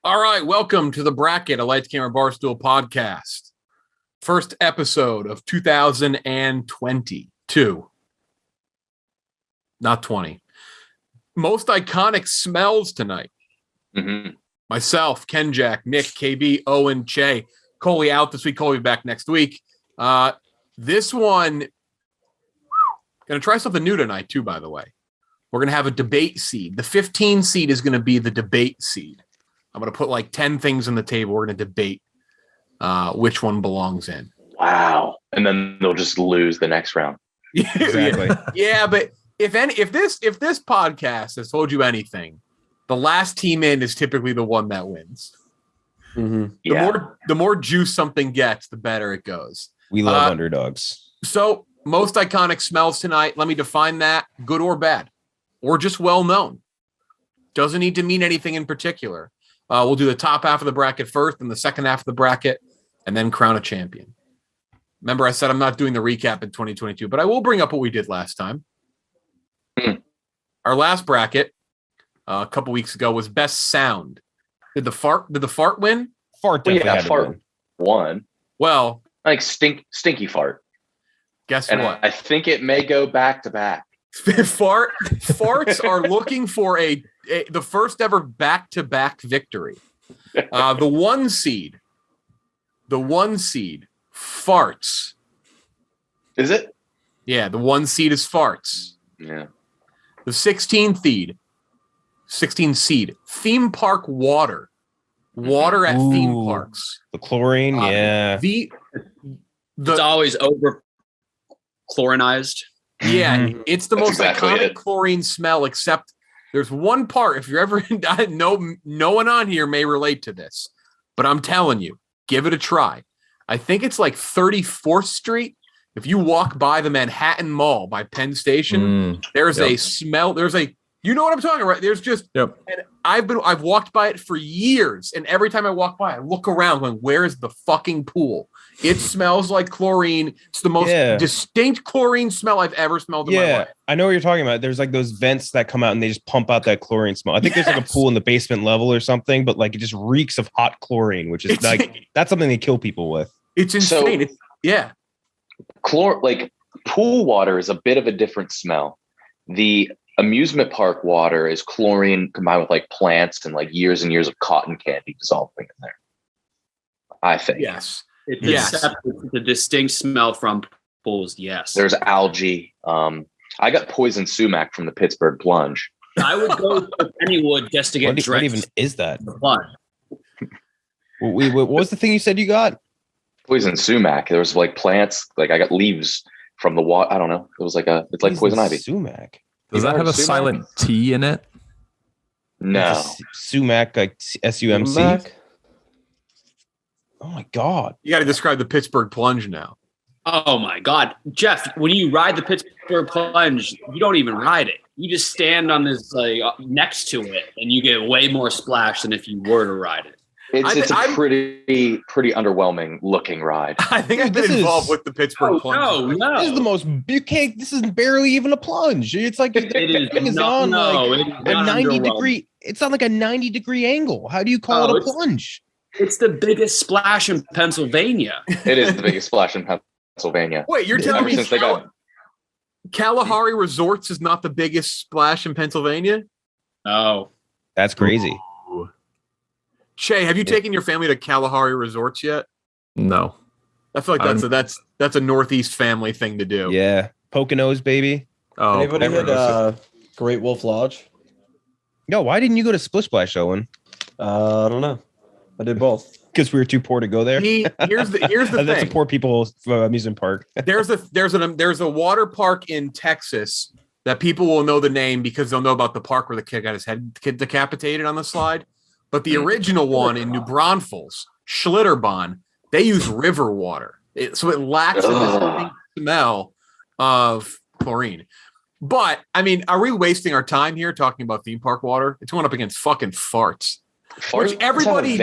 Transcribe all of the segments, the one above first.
All right, welcome to the bracket, a Lights Camera Barstool podcast. First episode of 2022. Not 20. Most iconic smells tonight. Mm-hmm. Myself, KenJac, Nick, KB, Owen, Cheah. Coley out this week. Coley back next week. This one, going to try something new tonight too, by the way. We're going to have a debate seed. The 15 seed is going to be the debate seed. I'm going to put like 10 things on the table. We're going to debate which one belongs in. Wow. And then they'll just lose the next round. Exactly. Yeah, but if this podcast has told you anything, the last team in is typically the one that wins. Mm-hmm. The more juice something gets, the better it goes. We love underdogs. So most iconic smells tonight. Let me define that: good or bad, or just well known. Doesn't need to mean anything in particular. We'll do the top half of the bracket first, and the second half of the bracket, and then crown a champion. Remember, I said I'm not doing the recap in 2022, but I will bring up what we did last time. Our last bracket a couple weeks ago was best sound. Did the fart win? Fart won. Well, like stinky fart. Guess and what? I think it may go back to back. Farts are looking for the first ever back-to-back victory. The one seed, farts. Is it? Yeah, the one seed is farts. Yeah. The 16 seed, theme park water. Water at theme parks. The chlorine, yeah. It's always over chlorinized. Yeah, it's the most exactly iconic chlorine smell, except there's one part. If you're ever no one on here may relate to this, but I'm telling you, give it a try. I think it's like 34th Street. If you walk by the Manhattan Mall by Penn Station, there's a smell. You know what I'm talking about? There's just, and I've walked by it for years, and every time I walk by, I look around going, where is the fucking pool? It smells like chlorine. It's the most distinct chlorine smell I've ever smelled in my life. I know what you're talking about. There's like those vents that come out and they just pump out that chlorine smell. I think there's like a pool in the basement level or something, but like it just reeks of hot chlorine, which is that's something they kill people with. It's insane. Like pool water is a bit of a different smell. The amusement park water is chlorine combined with like plants and like years and years of cotton candy dissolving in there, I think. Yes. The distinct smell from pools, yes. There's algae. I got poison sumac from the Pittsburgh plunge. I would go to Pennywood just to get drenched. What even is that? The plunge. What was the thing you said you got? Poison sumac. There was like plants. Like I got leaves from the water. I don't know. It was like it's like poison ivy. Sumac. Does that have a silent T in it? No. Sumac, like SUMC. Oh my God. You got to describe the Pittsburgh plunge now. Oh my God. Jeff, when you ride the Pittsburgh plunge, you don't even ride it. You just stand on this like next to it and you get way more splash than if you were to ride it. It's a pretty underwhelming looking ride. I think I've been involved with the Pittsburgh plunge. No. This is the most this is barely even a plunge. It's like it is on like a 90 degree. It's on like a 90-degree angle. How do you call it a plunge? It's the biggest splash in Pennsylvania. It is the biggest splash in Pennsylvania. Wait, you're telling me Kalahari Resorts is not the biggest splash in Pennsylvania? Oh, that's crazy. Cheah, have you taken your family to Kalahari Resorts yet? No. I feel like that's a Northeast family thing to do. Yeah, Poconos, baby. Oh, anybody had Great Wolf Lodge? No, why didn't you go to Splish Splash, Owen? I don't know. I did both because we were too poor to go there. Here's the thing. That's a poor people's amusement park. There's a water park in Texas that people will know the name because they'll know about the park where the kid got his head decapitated on the slide. But the original one in New Braunfels, Schlitterbahn, they use river water, so it lacks a distinct smell of chlorine. But I mean, are we wasting our time here talking about theme park water? It's going up against fucking farts. Which everybody,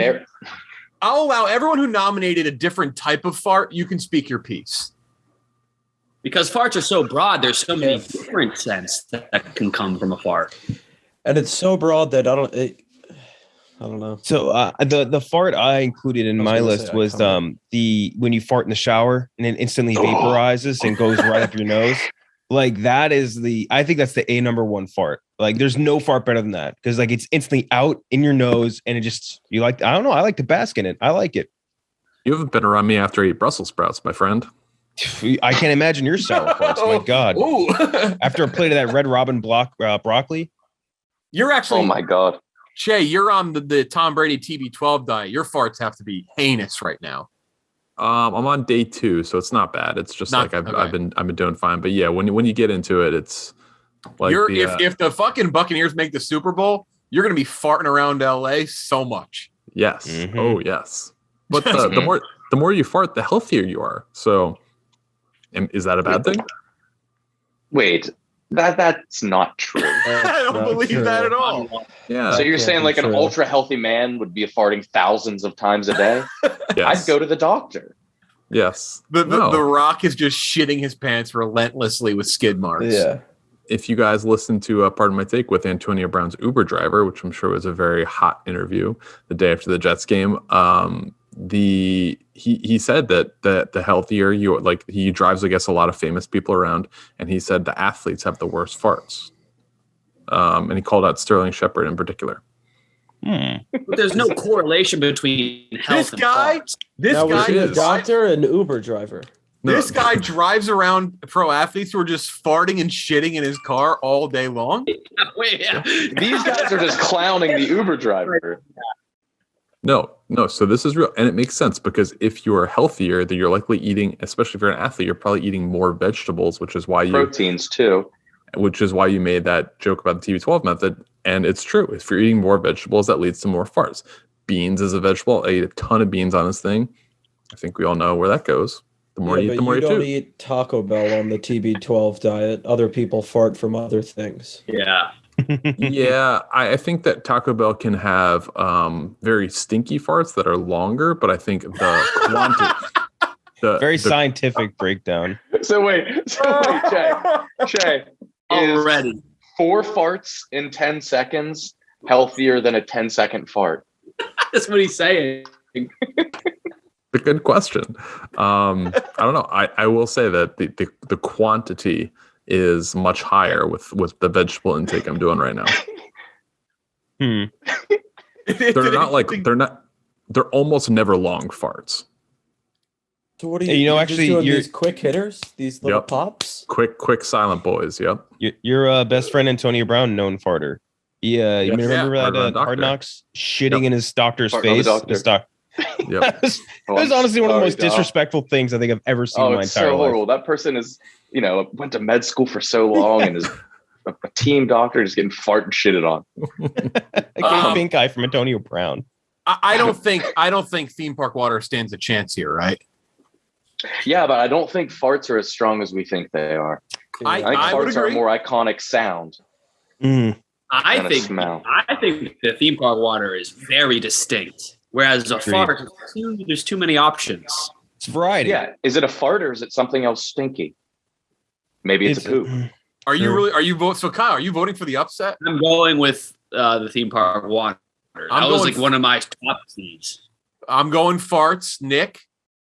I'll allow everyone who nominated a different type of fart. You can speak your piece. Because farts are so broad, there's so many different scents that can come from a fart. And it's so broad that I don't know. So the fart I included in my list was the when you fart in the shower and it instantly vaporizes and goes right up your nose. Like that is I think that's the number one fart. Like there's no fart better than that because like it's instantly out in your nose and it just I don't know. I like to bask in it. I like it. You haven't been around me after I eat Brussels sprouts, my friend. I can't imagine your sour farts. My God. After a plate of that Red Robin broccoli. You're actually. Oh my God. Cheah, you're on the Tom Brady TB12 diet. Your farts have to be heinous right now. I'm on day 2, so it's not bad. It's just I've been doing fine. But yeah, when you get into it, it's like if the fucking Buccaneers make the Super Bowl, you're gonna be farting around LA so much. Yes. Mm-hmm. Oh yes. But the more you fart, the healthier you are. So, is that a bad thing? Wait. That's not true. I don't believe that at all. Yeah. So you're saying like an ultra healthy man would be farting thousands of times a day? Yes. I'd go to the doctor. Yes. The Rock is just shitting his pants relentlessly with skid marks. Yeah. If you guys listen to Pardon My Take with Antonio Brown's Uber driver, which I'm sure was a very hot interview the day after the Jets game, he said that the healthier you like, he drives, I guess, a lot of famous people around, and he said the athletes have the worst farts. And he called out Sterling Shepard in particular. But there's no correlation between health and farts. This guy is a doctor and Uber driver. This guy drives around pro athletes who are just farting and shitting in his car all day long. Yeah. These guys are just clowning the Uber driver. No. So this is real. And it makes sense because if you are healthier, then you're likely eating, especially if you're an athlete, you're probably eating more vegetables, which is why proteins too. Which is why you made that joke about the TB12 method. And it's true. If you're eating more vegetables, that leads to more farts. Beans is a vegetable. I eat a ton of beans on this thing. I think we all know where that goes. The more you eat, the more you do. You don't eat Taco Bell on the TB12 diet. Other people fart from other things. Yeah. Yeah, I think that Taco Bell can have very stinky farts that are longer, but I think the quantity, very scientific breakdown. So wait, Cheah, already 4 farts in 10 seconds healthier than a 10-second fart? That's what he's saying. A good question. I don't know. I will say that the quantity is much higher with the vegetable intake I'm doing right now. They're almost never long farts. So what are you actually doing these quick hitters, these little pops? Quick silent boys. Yep. Your best friend Antonio Brown, known farter. Yeah, you remember that Hard Knocks shitting in his doctor's face? Yep. It was honestly one of the most disrespectful things I think I've ever seen in my entire life. Horrible. That person is, went to med school for so long and is a team doctor just getting fart and shitted on. I pink eye from Antonio Brown. I don't think theme park water stands a chance here, right? Yeah, but I don't think farts are as strong as we think they are. I think farts are a more iconic sound. I think the theme park water is very distinct. Whereas a fart, there's too many options. It's variety. Yeah. Is it a fart or is it something else stinky? Maybe it's a poop. Are you voting? So Kyle, are you voting for the upset? I'm going with the theme park water. That was like one of my top seeds. I'm going farts. Nick?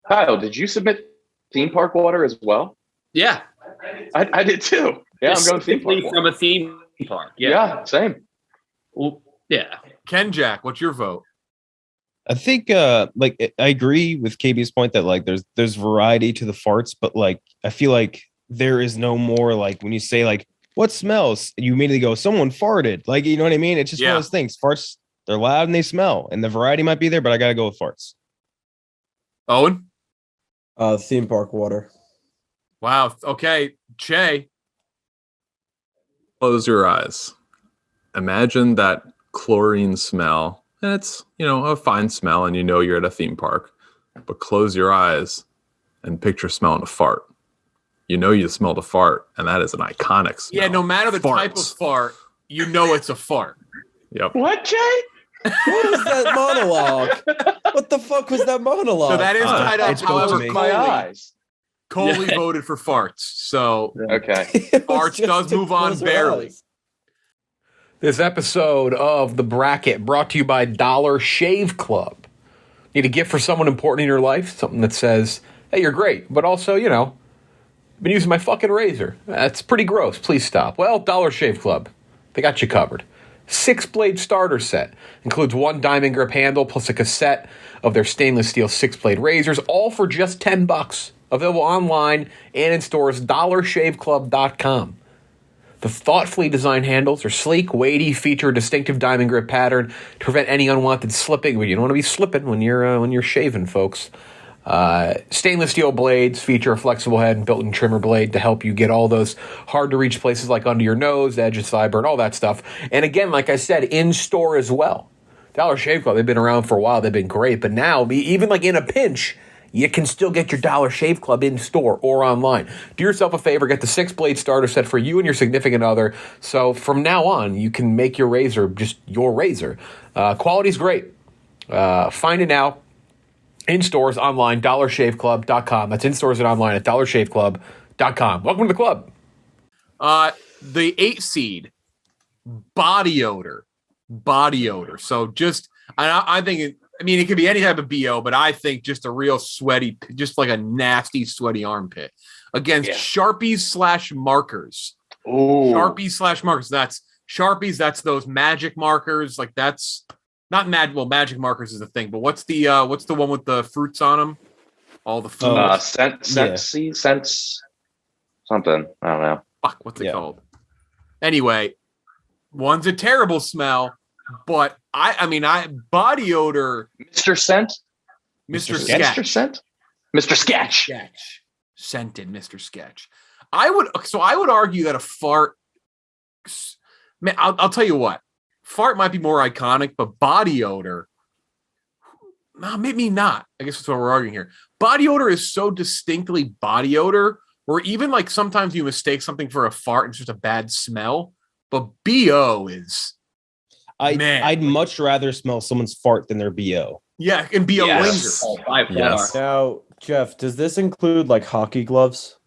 Kyle, did you submit theme park water as well? Yeah. I did too. Yeah, I'm going theme park from a theme park. Yeah, same. Well, yeah. KenJac, what's your vote? I think I agree with KB's point that like there's variety to the farts, but like I feel like there is no more like when you say like what smells, you immediately go someone farted. Like, you know what I mean? It's just one of those things. Farts, they're loud and they smell, and the variety might be there, but I gotta go with farts. Owen? Theme park water. Wow. Okay. Cheah. Close your eyes. Imagine that chlorine smell. And it's, a fine smell, and you're at a theme park. But close your eyes and picture smelling a fart. You smelled a fart, and that is an iconic smell. Yeah, no matter the type of fart, it's a fart. Yep. What, Jay? What was that monologue? What the fuck was that monologue? So that is tied up. However, my eyes. Coley voted for farts. So okay, farts does move on barely. This episode of The Bracket brought to you by Dollar Shave Club. Need a gift for someone important in your life? Something that says, hey, you're great, but also, I've been using my fucking razor. That's pretty gross. Please stop. Well, Dollar Shave Club. They got you covered. 6-blade starter set. Includes 1 diamond grip handle plus a cassette of their stainless steel 6-blade razors, all for just $10. Available online and in stores, dollarshaveclub.com. The thoughtfully designed handles are sleek, weighty, feature a distinctive diamond grip pattern to prevent any unwanted slipping. But you don't want to be slipping when you're shaving, folks. Stainless steel blades feature a flexible head and built-in trimmer blade to help you get all those hard-to-reach places like under your nose, the edge of sideburn, all that stuff. And again, like I said, in-store as well. Dollar Shave Club, they've been around for a while. They've been great. But now, even like in a pinch, you can still get your Dollar Shave Club in store or online. Do yourself a favor, get the 6-blade starter set for you and your significant other. So from now on, you can make your razor just your razor. Quality's great. Find it now in stores, online, dollarshaveclub.com. That's in stores and online at dollarshaveclub.com. Welcome to the club. The 8 seed, body odor. So just, I think it could be any type of BO, but I think just a real sweaty, just like a nasty, sweaty armpit against Sharpies/markers. Ooh. Sharpies/markers. That's Sharpies. That's those magic markers. Like that's not magic markers is the thing, but what's the one with the fruits on them? All the fruits. Sense, something. I don't know. Fuck, what's it called? Anyway, one's a terrible smell. But I body odor. Mr. Scent? Mr. Sketch. Mr. Scent? Mr. Sketch. Scented Mr. Sketch. I would argue that a fart, man, I'll tell you what, fart might be more iconic, but body odor, no, maybe not. I guess that's what we're arguing here. Body odor is so distinctly body odor, where even like sometimes you mistake something for a fart and it's just a bad smell, but BO is... I'd much rather smell someone's fart than their BO. Yeah, and BO lingers. Yes. Now, Jeff, does this include like hockey gloves?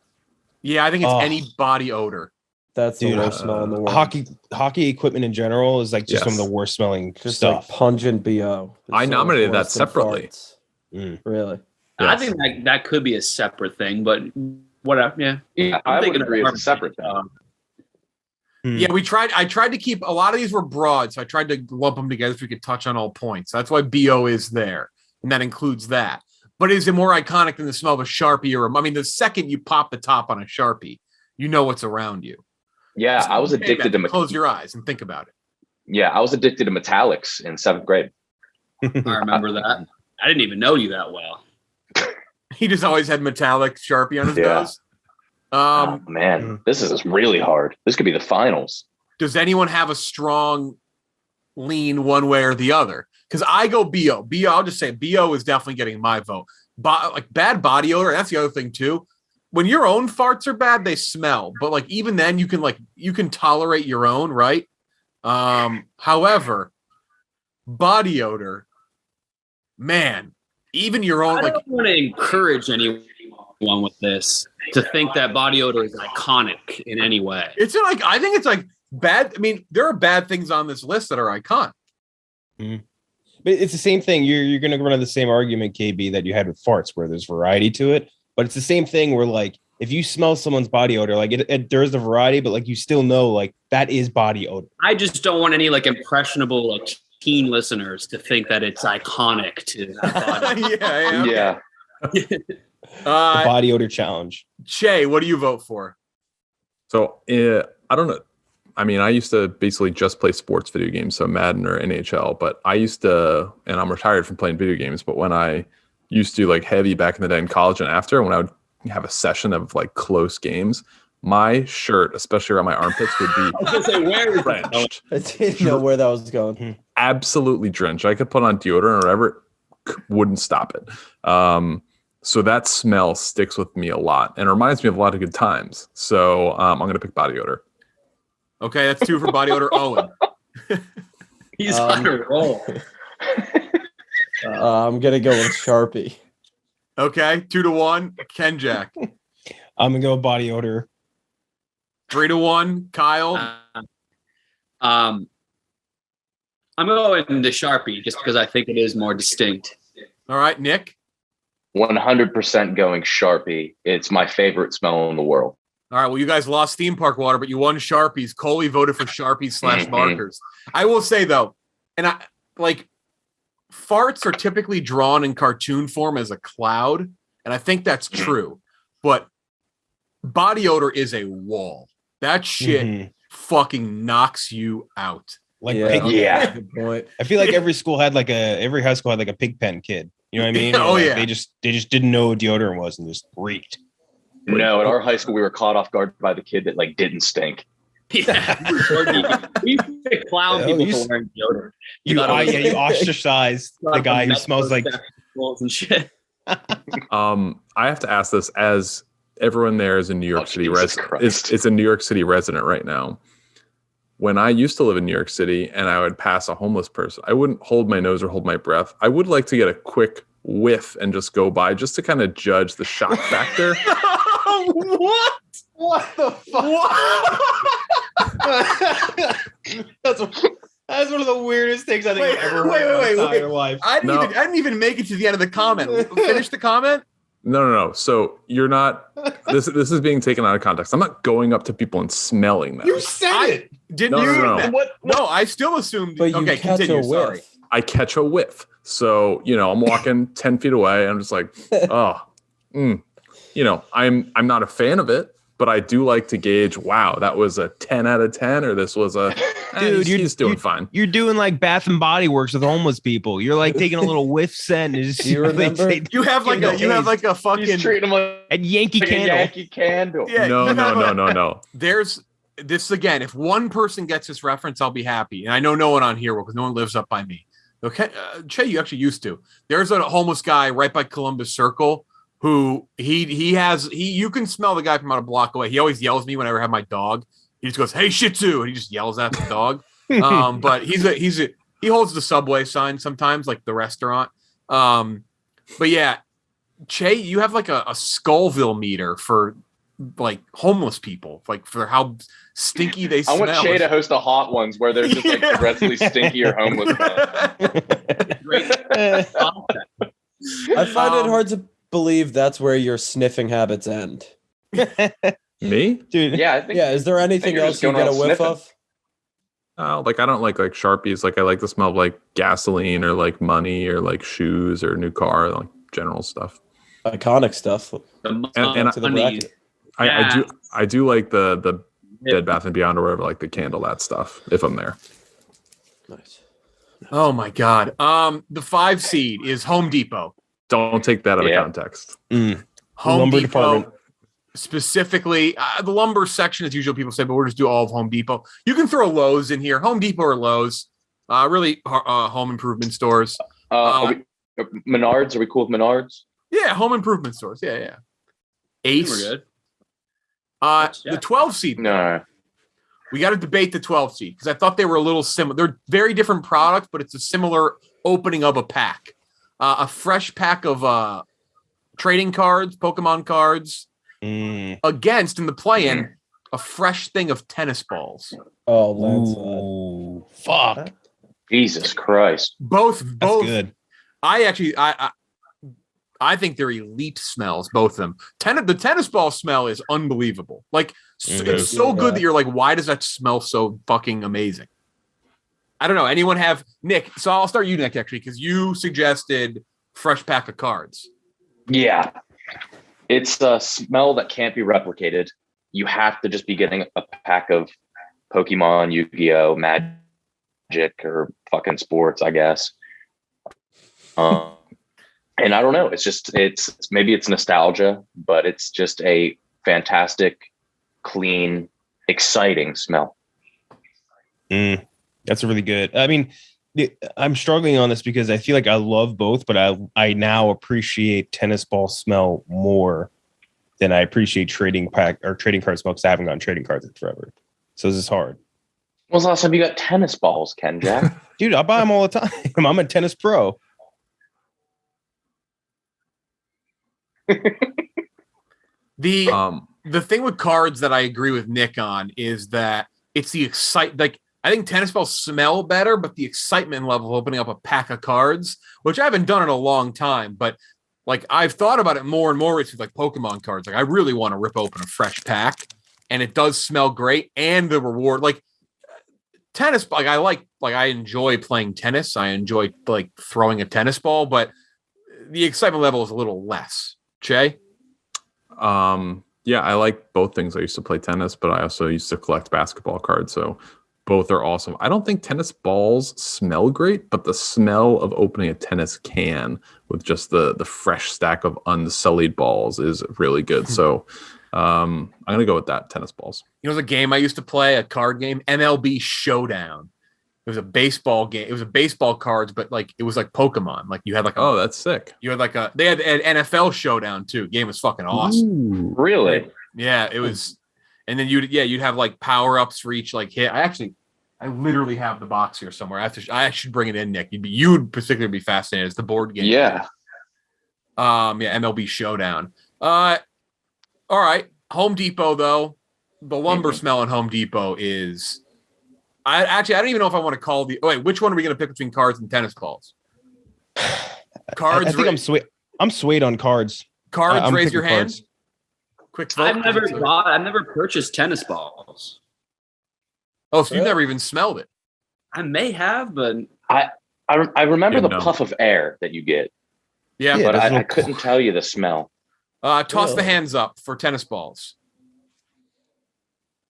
Yeah, I think it's any body odor. That's the worst smell in the world. Hockey equipment in general is like just some of the worst smelling stuff. Like pungent BO. I nominated that separately. Really? I think that could be a separate thing, but whatever. Yeah, I would agree it's a separate thing. Yeah, I tried to keep a lot of these were broad, so I tried to lump them together so we could touch on all points. That's why BO is there, and that includes that. But is it more iconic than the smell of a Sharpie the second you pop the top on a Sharpie, you know what's around you. Yeah, I was addicted to close your eyes and think about it. Yeah, I was addicted to metallics in 7th grade. I remember that. I didn't even know you that well. He just always had metallic Sharpie on his nose. Man, this is really hard. This could be the finals. Does anyone have a strong lean one way or the other? Because I go BO. I'll just say BO is definitely getting my vote. Like bad body odor, that's the other thing too. When your own farts are bad, they smell. But like even then, you can tolerate your own, right? However, body odor, man, even your own. I don't want to encourage anyone with this to think that body odor is iconic in any way. It's like, I think it's like bad. I mean, there are bad things on this list that are iconic. Mm-hmm. But it's the same thing. You're going to run into the same argument, KB, that you had with farts, where there's variety to it. But it's the same thing where, like, if you smell someone's body odor, like there's the variety, but like you still know, like that is body odor. I just don't want any like impressionable, like teen listeners to think that it's iconic to have body. Yeah. The body odor challenge. Cheah, what do you vote for? So I don't know. I mean, I used to basically just play sports video games, so Madden or NHL. But I used to, and I'm retired from playing video games. But when I used to like heavy back in the day in college and after, when I would have a session of like close games, my shirt, especially around my armpits, would be drenched. I didn't know where that was going. Absolutely drenched. I could put on deodorant or whatever, wouldn't stop it. So that smell sticks with me a lot and reminds me of a lot of good times. So I'm going to pick body odor. Okay, that's 2 for body odor. Owen. He's on a roll. I'm going to go with Sharpie. Okay, 2-1. KenJac. I'm going to go body odor. 3-1. Kyle. I'm going to Sharpie just because I think it is more distinct. All right, Nick. 100% going Sharpie. It's my favorite smell in the world. All right, well, you guys lost theme park water, but you won Sharpies. Coley voted for Sharpies / markers. I will say, though, and I like farts are typically drawn in cartoon form as a cloud, and I think that's true. But body odor is a wall. That shit fucking knocks you out. Like yeah. Good point. I feel like every high school had like a pig pen kid. You know what I mean? Oh, like yeah. They just didn't know what deodorant was and just reeked. No, at our high school, we were caught off guard by the kid that like didn't stink. Yeah. We clown people for wearing deodorant. You ostracized the guy who smells like and shit. I have to ask this, as everyone there is a New York City Jesus resident. Christ. It's a New York City resident right now. When I used to live in New York City and I would pass a homeless person, I wouldn't hold my nose or hold my breath. I would like to get a quick whiff and just go by just to kind of judge the shock factor. What? what the fuck? That's one of the weirdest things I think I've ever heard in my entire life. I didn't even make it to the end of the comment. Finish the comment. No. So you're not. This is being taken out of context. I'm not going up to people and smelling them. You said it. Didn't you? No. What? No, I still assumed. But you Okay, catch continue. a Sorry. whiff. I catch a whiff. So I'm walking 10 feet away. And I'm just like, I'm not a fan of it, but I do like to gauge. Wow, that was a 10 out of 10, or this was a Dude, he's doing fine. You're doing like Bath and Body Works with homeless people. You're like taking a little whiff scent. And just, Do you remember? You have like a fucking He's treating him like a Yankee a candle. Yankee candle. Yeah, No. There's this again. If one person gets this reference, I'll be happy. And I know no one on here will, because no one lives up by me. Okay, Cheah, you actually used to. There's a homeless guy right by Columbus Circle who you can smell the guy from about a block away. He always yells at me whenever I have my dog. He just goes, "Hey, Shih Tzu," and he just yells at the dog. But he holds the Subway sign sometimes, like the restaurant. But yeah, Cheah, you have like a Skullville meter for like homeless people, like for how stinky they smell. I want Cheah to host a Hot Ones where they're just like progressively stinkier homeless men. I find it hard to believe that's where your sniffing habits end. Me? Dude. Yeah, I think. Yeah, is there anything you're else just you going get a around whiff sniffing. of? Like I don't like Sharpies. Like I like the smell of like gasoline or like money or like shoes or new car, like general stuff. Iconic stuff. And To the bracket. I do like the Bed Bath and Beyond or whatever, like the candle, that stuff, if I'm there. Nice. Oh my God. The 5 seed is Home Depot. Don't take that out of context. Home Lumber Depot, department. specifically, the lumber section, as usual, people say, but we'll just do all of Home Depot. You can throw Lowe's in here. Home Depot or Lowe's, really home improvement stores. Menards, are we cool with Menards? Yeah, home improvement stores. Yeah. Ace. We're good. The 12 seed. No. We got to debate the 12 seed because I thought they were a little similar. They're very different products, but it's a similar opening of a pack. A fresh pack of trading cards, Pokemon cards, against in the play-in a fresh thing of tennis balls. Oh, landslide. Ooh, fuck. Jesus Christ. Both. That's good. I think they're elite smells, both of them. The tennis ball smell is unbelievable. Like it's so good that you're like, why does that smell so fucking amazing? I don't know. Anyone have Nick? So I'll start you, Nick, actually, because you suggested fresh pack of cards. Yeah. It's a smell that can't be replicated. You have to just be getting a pack of Pokemon, Yu-Gi-Oh, Magic, or fucking sports, I guess. And I don't know. It's maybe it's nostalgia, but it's just a fantastic, clean, exciting smell. That's really good. I mean, I'm struggling on this because I feel like I love both, but I now appreciate tennis ball smell more than I appreciate trading card smell because I haven't gotten trading cards in forever. So this is hard. When was the last time you got tennis balls, KenJac? Dude, I buy them all the time. I'm a tennis pro. The thing with cards that I agree with Nick on is that it's the I think tennis balls smell better, but the excitement level of opening up a pack of cards, which I haven't done in a long time, but like I've thought about it more and more with like Pokemon cards. Like I really want to rip open a fresh pack, and it does smell great. And the reward, like tennis, like I enjoy playing tennis. I enjoy like throwing a tennis ball, but the excitement level is a little less. Cheah? Yeah, I like both things. I used to play tennis, but I also used to collect basketball cards. So both are awesome. I don't think tennis balls smell great, but the smell of opening a tennis can with just the fresh stack of unsullied balls is really good. So I'm going to go with that, tennis balls. You know, the game I used to play, a card game, MLB Showdown. It was a baseball game. It was a baseball cards, but like it was like Pokemon. Like you had like oh, that's sick. You had like they had an NFL Showdown too. Game was fucking awesome. Ooh, really? Yeah, it was. And then you'd have like power ups for each like hit. I literally have the box here somewhere. I should bring it in, Nick. You'd particularly be fascinated. It's the board game. Yeah. MLB Showdown. All right. Home Depot though. The lumber smell in Home Depot is. I don't even know if I want to call which one are we going to pick between cards and tennis balls? Cards. I think I'm swayed on cards. Cards. Raise your hand. Cards. Quick vote. I've never purchased tennis balls. Oh, so you've never even smelled it? I may have, but I remember the puff of air that you get. Yeah, but I couldn't tell you the smell. Toss the hands up for tennis balls.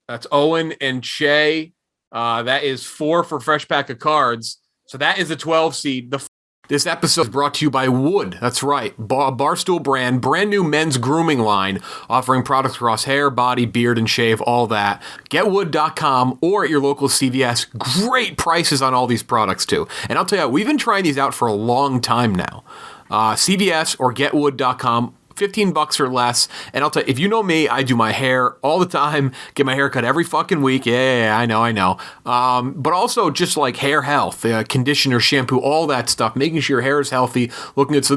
That's Owen and Cheah. That is 4 for fresh pack of cards. So that is a 12 seed. This episode is brought to you by Wood. That's right. Barstool brand new men's grooming line offering products across hair, body, beard, and shave, all that. GetWood.com or at your local CVS. Great prices on all these products too. And I'll tell you, we've been trying these out for a long time now. CVS or GetWood.com. $15 or less. And I'll tell you, if you know me, I do my hair all the time, get my hair cut every fucking week. Yeah, I know. But also just like hair health, conditioner, shampoo, all that stuff, making sure your hair is healthy, looking at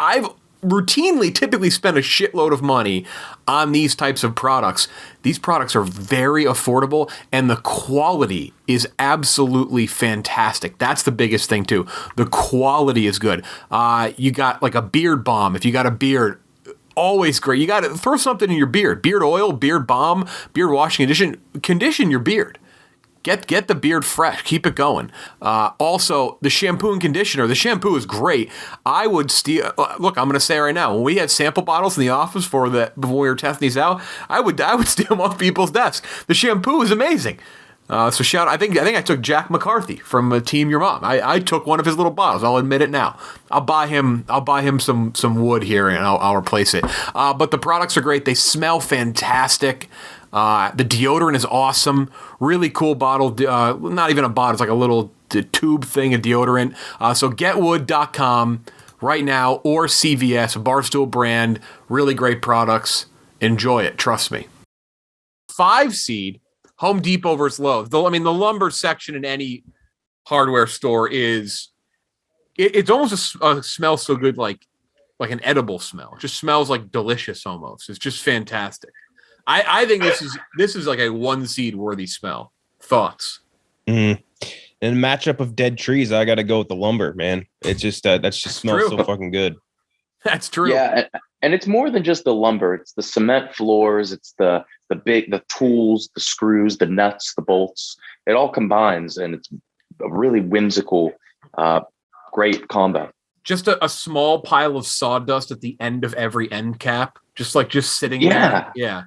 I've routinely typically spend a shitload of money on these types of products. These products are very affordable and the quality is absolutely fantastic. That's the biggest thing too. The quality is good. You got like a beard balm. If you got a beard, always great. You got to throw something in your beard. Beard oil, beard balm, beard washing condition your beard. Get the beard fresh. Keep it going. Also, the shampoo and conditioner. The shampoo is great. I would steal. Look, I'm going to say right now, when we had sample bottles in the office before we were testing these out, I would steal them off people's desks. The shampoo is amazing. So shout! I think I took Jack McCarthy from Team Your Mom. I took one of his little bottles. I'll admit it now. I'll buy him some wood here and I'll replace it. But the products are great. They smell fantastic. The deodorant is awesome. Really cool bottle. Not even a bottle. It's like a little tube thing of deodorant. So getwood.com right now or CVS, Barstool brand. Really great products. Enjoy it. Trust me. 5 seed, Home Depot versus Lowe's. The lumber section in any hardware store is, it's almost a smell so good like an edible smell. It just smells like delicious almost. It's just fantastic. I think this is like a 1 seed worthy smell. Thoughts? In a matchup of dead trees, I got to go with the lumber, man. It's just that just smells so fucking good. That's true. Yeah, and it's more than just the lumber. It's the cement floors. It's the tools, the screws, the nuts, the bolts. It all combines, and it's a really whimsical, great combo. Just a small pile of sawdust at the end of every end cap, just sitting there. Yeah.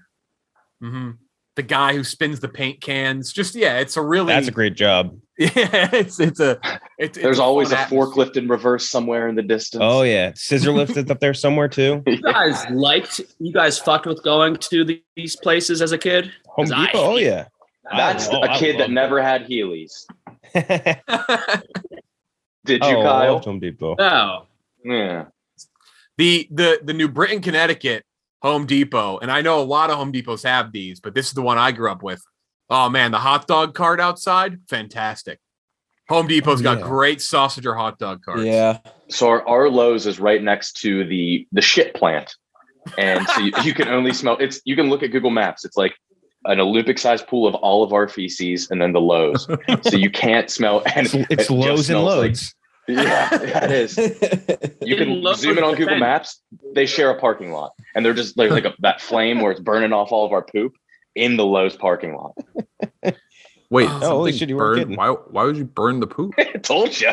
Mm-hmm. The guy who spins the paint cans. It's a really. That's a great job. Yeah, There's always a forklift in reverse somewhere in the distance. Oh yeah, scissor lift is up there somewhere too. You guys fucked with going to these places as a kid? Home Depot. Oh yeah, that's a kid that never had Heelys. Did you, Kyle? Home Depot. No. Yeah. The New Britain, Connecticut Home Depot, and I know a lot of Home Depots have these, but this is the one I grew up with. Oh man, the hot dog cart outside, fantastic. Home Depot's got great sausage or hot dog carts. Yeah. So our Lowe's is right next to the shit plant, and so you can only smell. You can look at Google Maps. It's like an Olympic-sized pool of all of our feces, and then the Lowe's. So you can't smell. And It's Lowe's and loads. Yeah, it is. You can zoom in on Google Maps. They share a parking lot, and they're just like that flame where it's burning off all of our poop in the Lowe's parking lot. Wait, holy shit, you weren't kidding. Why would you burn the poop? I told you.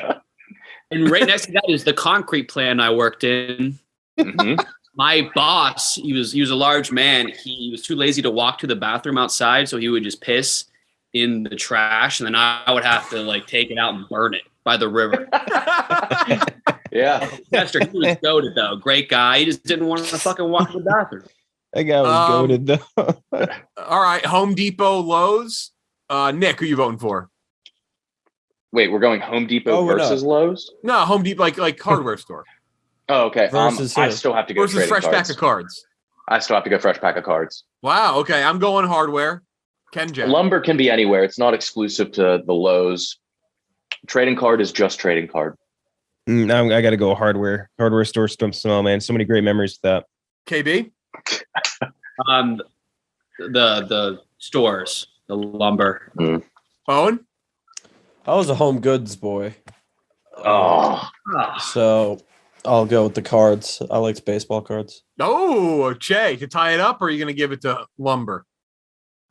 And right next to that is the concrete plant I worked in. Mm-hmm. My boss, he was a large man. He was too lazy to walk to the bathroom outside, so he would just piss in the trash, and then I would have to like take it out and burn it by the river. Yeah. Chester, he was goated though. Great guy. He just didn't want to fucking walk to the bathroom. That guy was goated though. All right, Home Depot, Lowe's. Nick, who you voting for? Wait, we're going Home Depot versus Lowe's? No, Home Depot, like hardware store. Oh, okay. Versus I still have to go versus fresh pack of cards. I still have to go fresh pack of cards. Wow. Okay, I'm going hardware. KenJac. Lumber can be anywhere. It's not exclusive to the Lowe's. Trading card is just trading card. I got to go hardware. Hardware store smell, man. So many great memories with that. KB. The stores, the lumber. Owen. I was a home goods boy, Oh, so I'll go with the cards. I liked baseball cards. Oh, Cheah, to tie it up, or are you going to give it to lumber?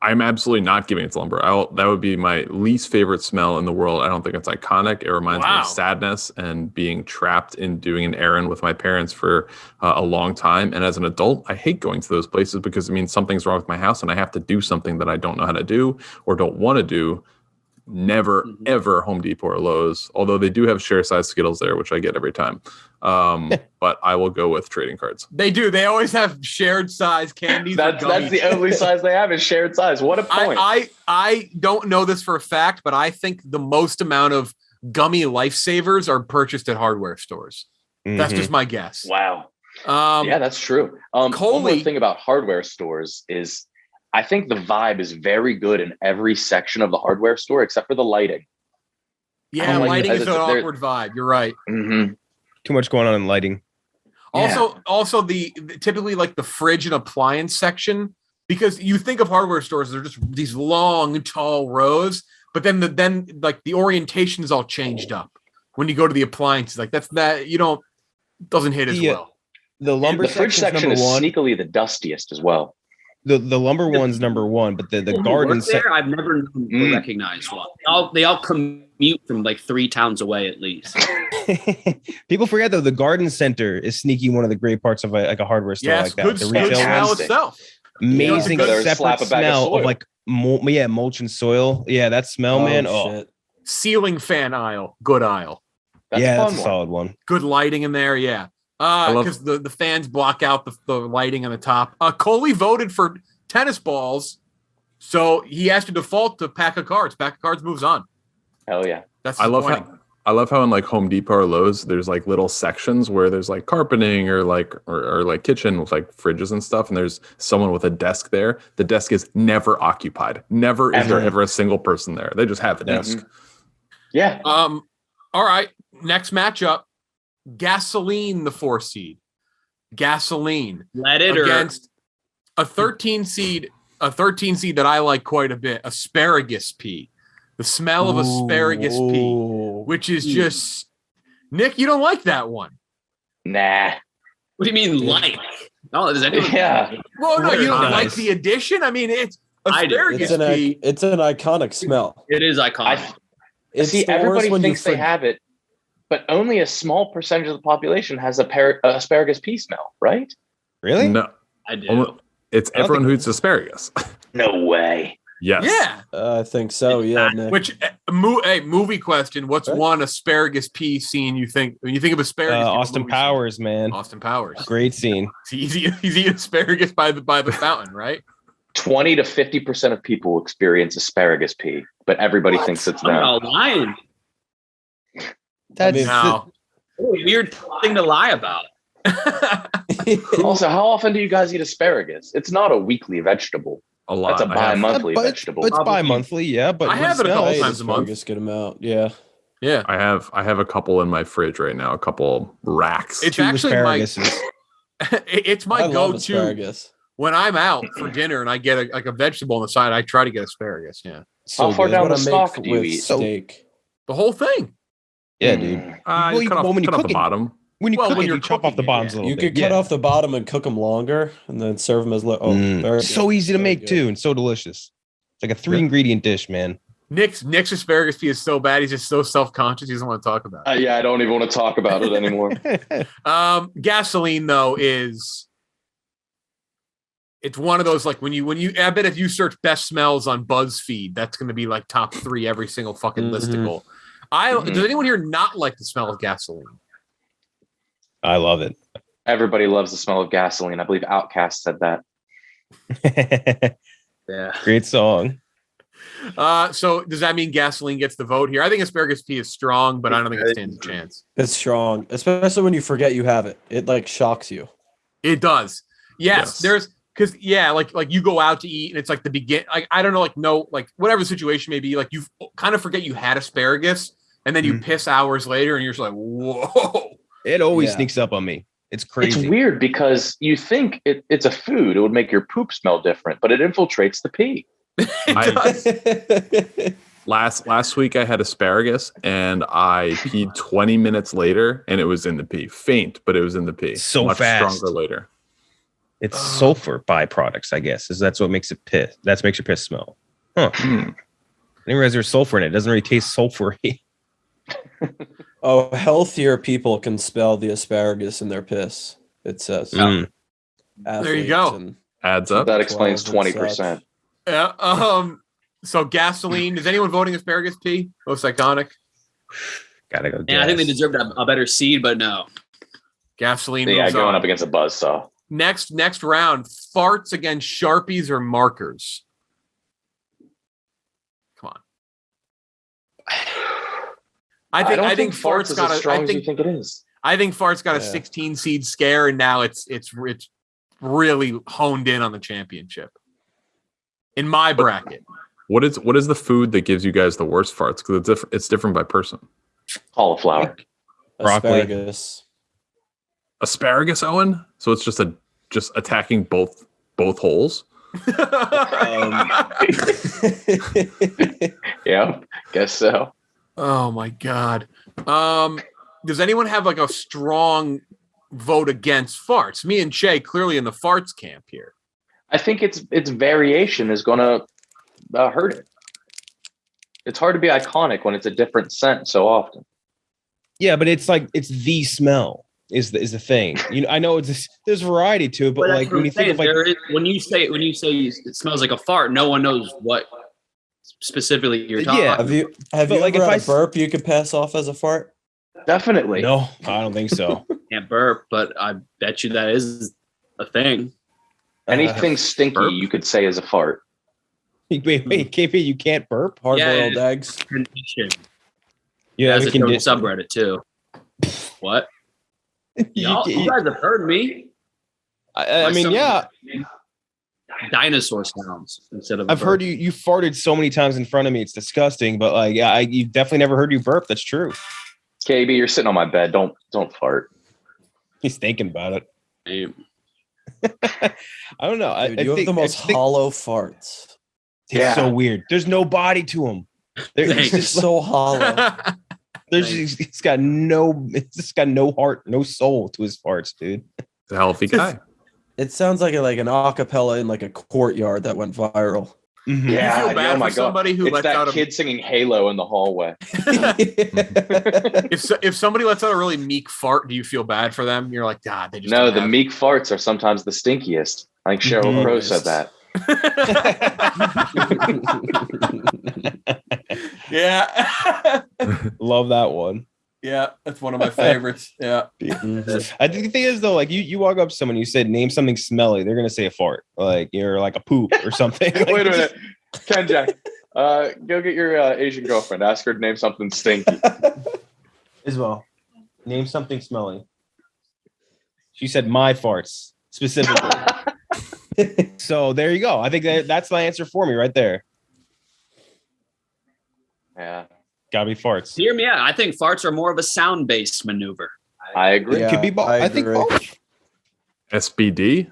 I'm absolutely not giving it to lumber. That would be my least favorite smell in the world. I don't think it's iconic. It reminds me of sadness and being trapped in doing an errand with my parents for a long time. And as an adult, I hate going to those places because it means something's wrong with my house and I have to do something that I don't know how to do or don't want to do. Never, ever Home Depot or Lowe's, although they do have share size Skittles there, which I get every time. But I will go with trading cards. They do. They always have shared size candies. that's the only size they have is shared size. What a point. I don't know this for a fact, but I think the most amount of gummy lifesavers are purchased at hardware stores. That's just my guess. Wow. Yeah, that's true. One more thing about hardware stores is I think the vibe is very good in every section of the hardware store, except for the lighting. Yeah, lighting is an awkward vibe. You're right. Mm-hmm. Too much going on in lighting. Also the typically like the fridge and appliance section, because you think of hardware stores, they're just these long, tall rows, but then the orientation is all changed up when you go to the appliances. Like doesn't hit as well. The lumber the fridge section is sneakily the dustiest as well. The lumber one's number one, but the garden there, I've never recognized one. They all commute from like 3 towns away at least. People forget though, the garden center is sneaky one of the great parts of a hardware store like that. Good, the retail smell itself. Amazing separate smell of like mulch and soil. Yeah, that smell, man. Shit. Ceiling fan aisle, good aisle. That's a solid one. Good lighting in there, yeah. Because the fans block out the lighting on the top. Coley voted for tennis balls, so he has to default to pack of cards. Pack of cards moves on. Hell yeah. I love how in like Home Depot or Lowe's there's like little sections where there's like carpeting or like kitchen with like fridges and stuff, and there's someone with a desk there. The desk is never occupied. Never is there ever a single person there. They just have the desk. Yeah. All right. Next matchup. Gasoline, the 4 seed. Gasoline. Let it against a 13 seed that I like quite a bit. Asparagus pea. The smell of asparagus pea, which is just Nick, you don't like that one. Nah. What do you mean like? No, does anyone? Yeah. Well, no, you don't like the addition. I mean, it's asparagus pea. It's an iconic smell. It is iconic. Everybody thinks they have it. But only a small percentage of the population has asparagus pea smell, right? Really? No, I do. It's everyone who eats asparagus. No way. Yes. Yeah. I think so. Yeah. Nick. Which movie question? What's one asparagus pea scene you think when you think of asparagus? Austin Powers, man. Austin Powers. Great scene. He's eating asparagus by the fountain, right? 20 to 50% of people experience asparagus pea, but everybody thinks it's them. I'm not lying. That's a weird thing to lie about. Also, how often do you guys eat asparagus? It's not a weekly vegetable. A lot. It's a bi-monthly vegetable. It's bi-monthly, yeah. But I have it a couple times a month. Get them out. Yeah. Yeah. I have a couple in my fridge right now. A couple racks. It's actually it's my go-to. when I'm out for dinner and I get a vegetable on the side, I try to get asparagus. Yeah. How far down the What I stalk make do you with eat? steak. The whole thing. Yeah, dude. Well, You cut off, when you cut off cook the it- bottom. When you Well, cook when it, you're you chop off the cooking it, bottoms yeah. a You little could bit. cut off the bottom and cook them longer, and then serve them as very So good. easy to Very make good. too, and so delicious. It's like a 3-ingredient dish, man. Nick's asparagus pea is so bad. He's just so self-conscious. He doesn't want to talk about it. Yeah, I don't even want to talk about it anymore. Gasoline though it's one of those like when you I bet if you search best smells on BuzzFeed, that's going to be like top 3 every single fucking listicle. Does anyone here not like the smell of gasoline? I love it. Everybody loves the smell of gasoline. I believe Outkast said that. Yeah. Great song. So does that mean gasoline gets the vote here? I think asparagus pea is strong, but I don't think it stands a chance. It's strong, especially when you forget you have it. It like shocks you. It does. Yes. Yes. There's because like you go out to eat and it's like the begin. Like I don't know, like whatever the situation may be, like you kind of forget you had asparagus, and then you piss hours later, and you're just like, whoa. It always sneaks up on me. It's crazy. It's weird because you think it's a food. It would make your poop smell different, but it infiltrates the pee. Last week I had asparagus and I peed 20 minutes later and it was in the pee. Faint, but it was in the pee. So much fast. stronger later. It's sulfur byproducts, I guess. That's what makes it piss. That makes your piss smell. Huh. I didn't realize there's sulfur in it. It doesn't really taste sulfury. Oh, healthier people can spell the asparagus in their piss. It says. There you go. And Adds up. That explains 12 and 20%. Yeah. So gasoline. Is anyone voting asparagus pea? Most iconic. Gotta go. Yeah, I think they gas. deserved a better seed, but no. Gasoline. Yeah, moves going on. up against a buzzsaw. Next round. Farts against Sharpies or markers. Come on. I think farts farts is got as strong I as you think think it is. I think farts got a Yeah. 16 seed scare, and now it's really honed in on the championship. In my bracket. What is the food that gives you guys the worst farts? Because it's different by person. Cauliflower. Broccoli. asparagus. Asparagus, Owen. So it's just attacking both holes. Yeah, guess so. Oh my god. Does anyone have like a strong vote against farts? Me and Cheah clearly in the farts camp here. I think its variation is going to hurt it. It's hard to be iconic when it's a different scent so often. Yeah, but it's like it's the smell is the thing. I know there's variety to it, but that's like what when you I'm think of saying. like When you say it smells like a fart, no one knows what specifically you're talking Yeah. about. Have But, you like, ever if had I a burp you could pass off as a fart? Definitely. no, I don't think so. Can't burp, but I bet you that is a thing. Anything stinky burp? you could say is a fart. Wait, KP, you can't burp? Hard-boiled Yeah. eggs. Condition. Yeah, That's we a can terrible subreddit too. What? Y'all, you guys have heard me. I mean, yeah, Dinosaur sounds instead of. I've heard you farted so many times in front of me. It's disgusting, but like, yeah, you definitely never heard you burp. That's true. KB, you're sitting on my bed. Don't fart. He's thinking about it. Hey, I don't know. Dude, I you have think the most hollow farts. it's so weird. There's no body to him. It's Thanks. It's so hollow. it's got no heart, no soul to his farts, dude. It's a healthy guy. It sounds like an acapella in like a courtyard that went viral. Mhm. Yeah, You feel bad oh my for somebody who it's lets that out kid singing Halo in the hallway. if somebody lets out a really meek fart, do you feel bad for them? You're like, God, they just No, don't the have- meek farts are sometimes the stinkiest. I think Sheryl Crow said that. Yeah. Love that one. Yeah, that's one of my favorites. Yeah. I think the thing is though, like you walk up to someone, you said name something smelly, they're gonna say a fart, like you're like a poop or something. Like, Wait a minute. KenJac, go get your Asian girlfriend. Ask her to name something stinky. Isabel, name something smelly. She said my farts specifically. So there you go. I think that's the answer for me right there. Yeah, Gotta be farts. hear me out. I think farts are more of a sound-based maneuver. I agree. Yeah, Could be both. I think agree. both. SBD.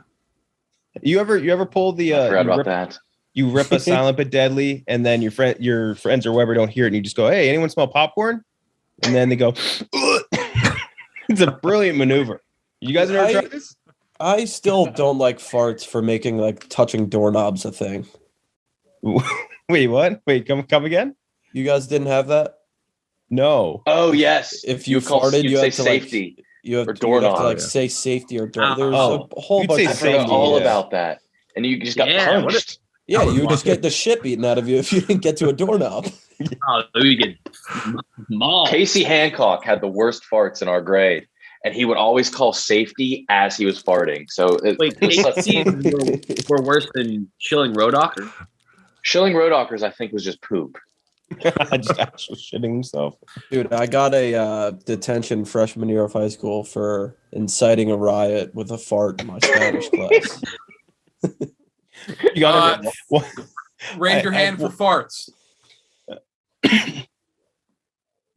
You ever pull the I forgot about that. you rip a silent but deadly, and then your friends or whoever don't hear it, and you just go, "Hey, anyone smell popcorn?" And then they go, "Ugh." It's a brilliant maneuver. You guys ever tried this? I still don't like farts for making like touching doorknobs a thing. Wait, what? Wait, come again? You guys didn't have that? No. Oh yes. If you farted, you say had to safety. you have or to doorknob, like yeah. say safety or door. There's Oh. a whole You'd bunch say of I forgot safety, all yeah. about that. And you just got Yeah, what punched. Yeah, I would you would want just get the shit beaten out of you if you didn't get to a doorknob. Oh, we get mauled. Casey Hancock had the worst farts in our grade, and he would always call safety as he was farting. So Wait, KC were worse than Schilling Rodocker? Schilling Rodockers, I think, was just poop. Just actually shitting himself. Dude, I got a detention freshman year of high school for inciting a riot with a fart in my Spanish class. You got Raise your hand for farts.